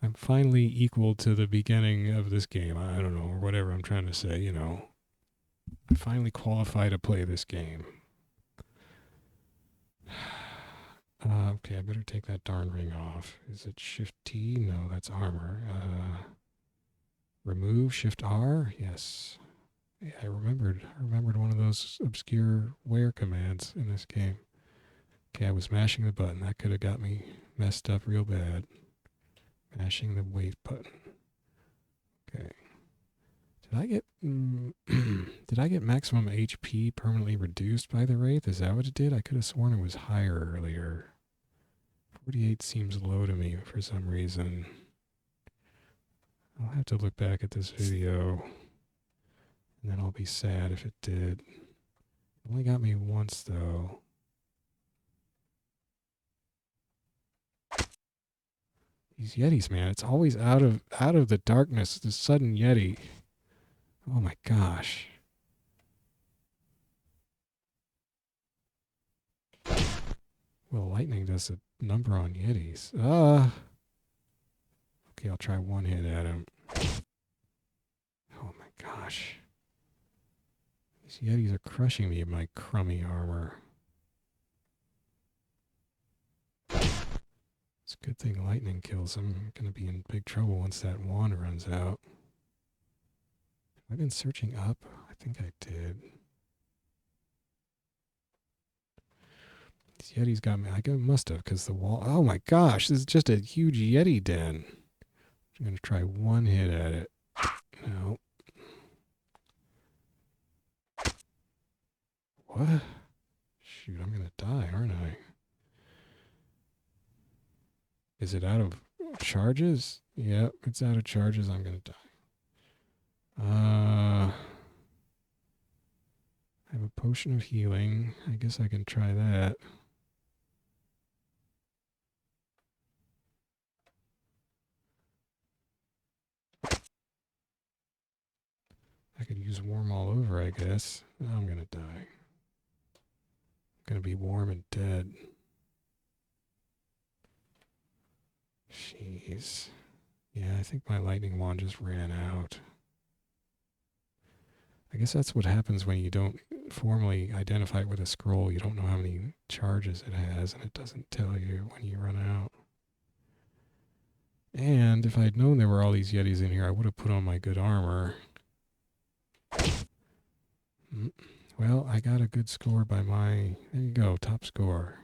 I'm finally equal to the beginning of this game. I don't know, or whatever I'm trying to say, you know. I finally qualify to play this game. Okay, I better take that darn ring off. Is it Shift T? No, that's armor. Remove, Shift R? Yes. Yeah, I remembered one of those obscure wear commands in this game. Okay, I was mashing the button. That could have got me messed up real bad. Mashing the wait button. Okay. Did I get maximum HP permanently reduced by the Wraith? Is that what it did? I could have sworn it was higher earlier. 48 seems low to me for some reason. I'll have to look back at this video, and then I'll be sad if it did. It only got me once, though. These Yetis, man, it's always out of the darkness, the sudden Yeti. Oh my gosh. Well, lightning does a number on Yetis. Okay, I'll try one hit at him. Oh my gosh. These These Yetis are crushing me in my crummy armor. It's a good thing lightning kills them. I'm going to be in big trouble once that wand runs out. Have I been searching up? I think I did. These Yetis got me. I must have, because the wall... Oh my gosh, this is just a huge Yeti den. I'm going to try one hit at it. No. What? Shoot, I'm going to die, aren't I? Is it out of charges? Yep, it's out of charges. I'm going to die. I have a potion of healing. I guess I can try that. I could use warm all over, I guess. I'm going to die. I'm going to be warm and dead. Jeez. Yeah, I think my lightning wand just ran out. I guess that's what happens when you don't formally identify it with a scroll. You don't know how many charges it has, and it doesn't tell you when you run out. And if I'd known there were all these Yetis in here, I would have put on my good armor. Well, I got a good score by my... There you go, top score.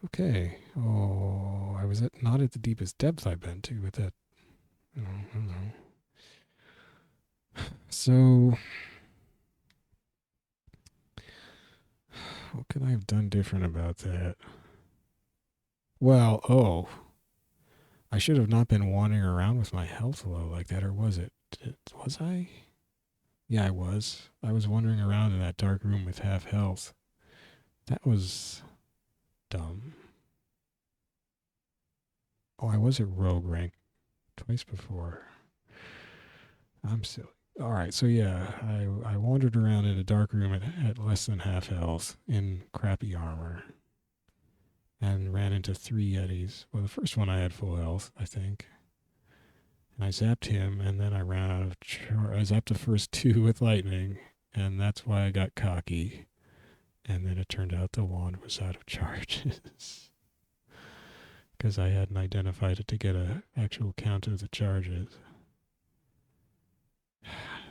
Okay. Oh, I was not at the deepest depth I've been to with that. I don't know. So, what could I have done different about that? Well, I should have not been wandering around with my health low like that, or was it? Was I? Yeah, I was. I was wandering around in that dark room with half health. That was dumb. Oh, I was at rogue rank twice before. I'm silly. All right, so yeah, I wandered around in a dark room at less than half health in crappy armor and ran into 3 Yetis. Well, the first one I had full health, I think. And I zapped him, and then I ran out of I zapped the first 2 with lightning, and that's why I got cocky. And then it turned out the wand was out of charges. Because I hadn't identified it to get an actual count of the charges.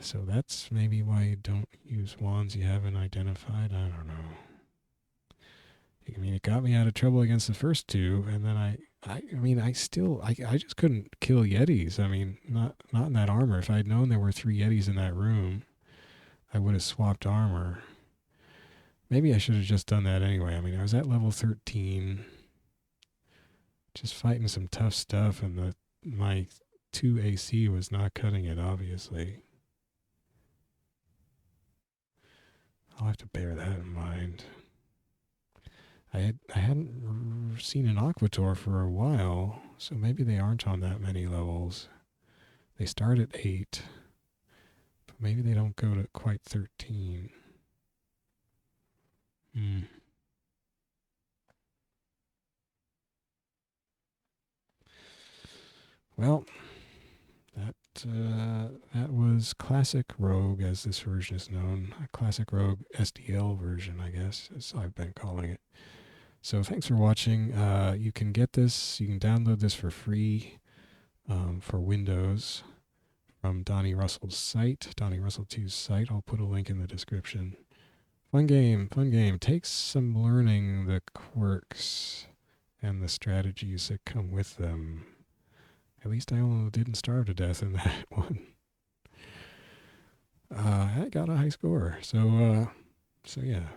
So that's maybe why you don't use wands you haven't identified. I don't know. I mean, it got me out of trouble against the first 2, and then I just couldn't kill Yetis. I mean, not in that armor. If I'd known there were 3 Yetis in that room, I would have swapped armor. Maybe I should have just done that anyway. I mean, I was at level 13, just fighting some tough stuff, and my 2 AC was not cutting it, obviously. I'll have to bear that in mind. I hadn't seen an Aquator for a while, so maybe they aren't on that many levels. They start at 8, but maybe they don't go to quite 13. Well, that was ClassicRogue, as this version is known. ClassicRogue SDL version, I guess, as I've been calling it. So thanks for watching. You can get this, you can download this for free for Windows from Donnie Russell's site, Donnie Russell 2's site. I'll put a link in the description. Fun game, fun game. Takes some learning the quirks and the strategies that come with them. At least I didn't starve to death in that one. I got a high score. So yeah.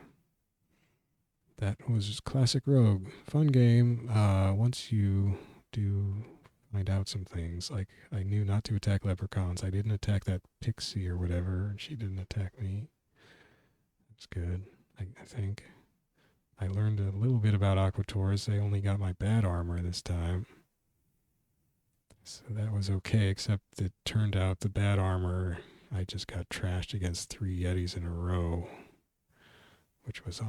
That was ClassicRogue. Fun game. Once you do find out some things, like I knew not to attack leprechauns. I didn't attack that Pixie or whatever, and she didn't attack me. That's good, I think. I learned a little bit about Aquators. They only got my bad armor this time. So that was okay, except it turned out the bad armor, I just got trashed against 3 Yetis in a row, which was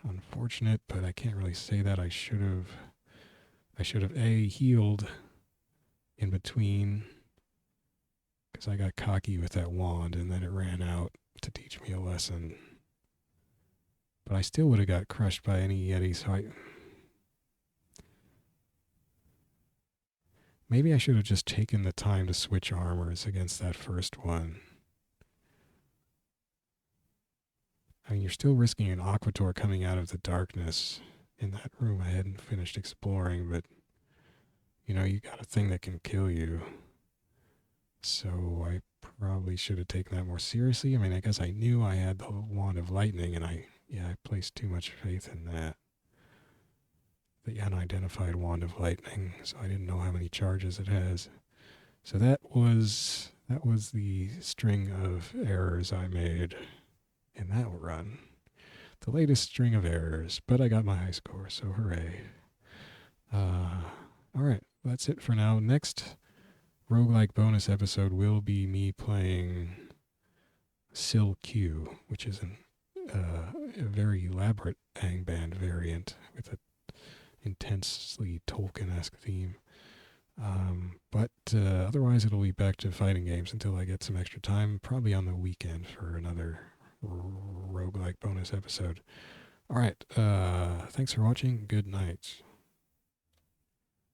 unfortunate, but I can't really say that. I should have A, healed in between, Because I got cocky with that wand and then it ran out to teach me a lesson. But I still would have got crushed by any Yeti, so maybe I should have just taken the time to switch armors against that first one. I mean, you're still risking an Aquator coming out of the darkness in that room I hadn't finished exploring, but, you know, you got a thing that can kill you. So I probably should have taken that more seriously. I mean, I guess I knew I had the Wand of Lightning, and I placed too much faith in that. The unidentified Wand of Lightning, so I didn't know how many charges it has. So that was the string of errors I made in that run. The latest string of errors, but I got my high score, so hooray. Alright, that's it for now. Next roguelike bonus episode will be me playing Sil Q, which is a very elaborate Angband variant with an intensely Tolkien-esque theme. But otherwise, it'll be back to fighting games until I get some extra time, probably on the weekend for another roguelike bonus episode. All right. Thanks for watching. Good night.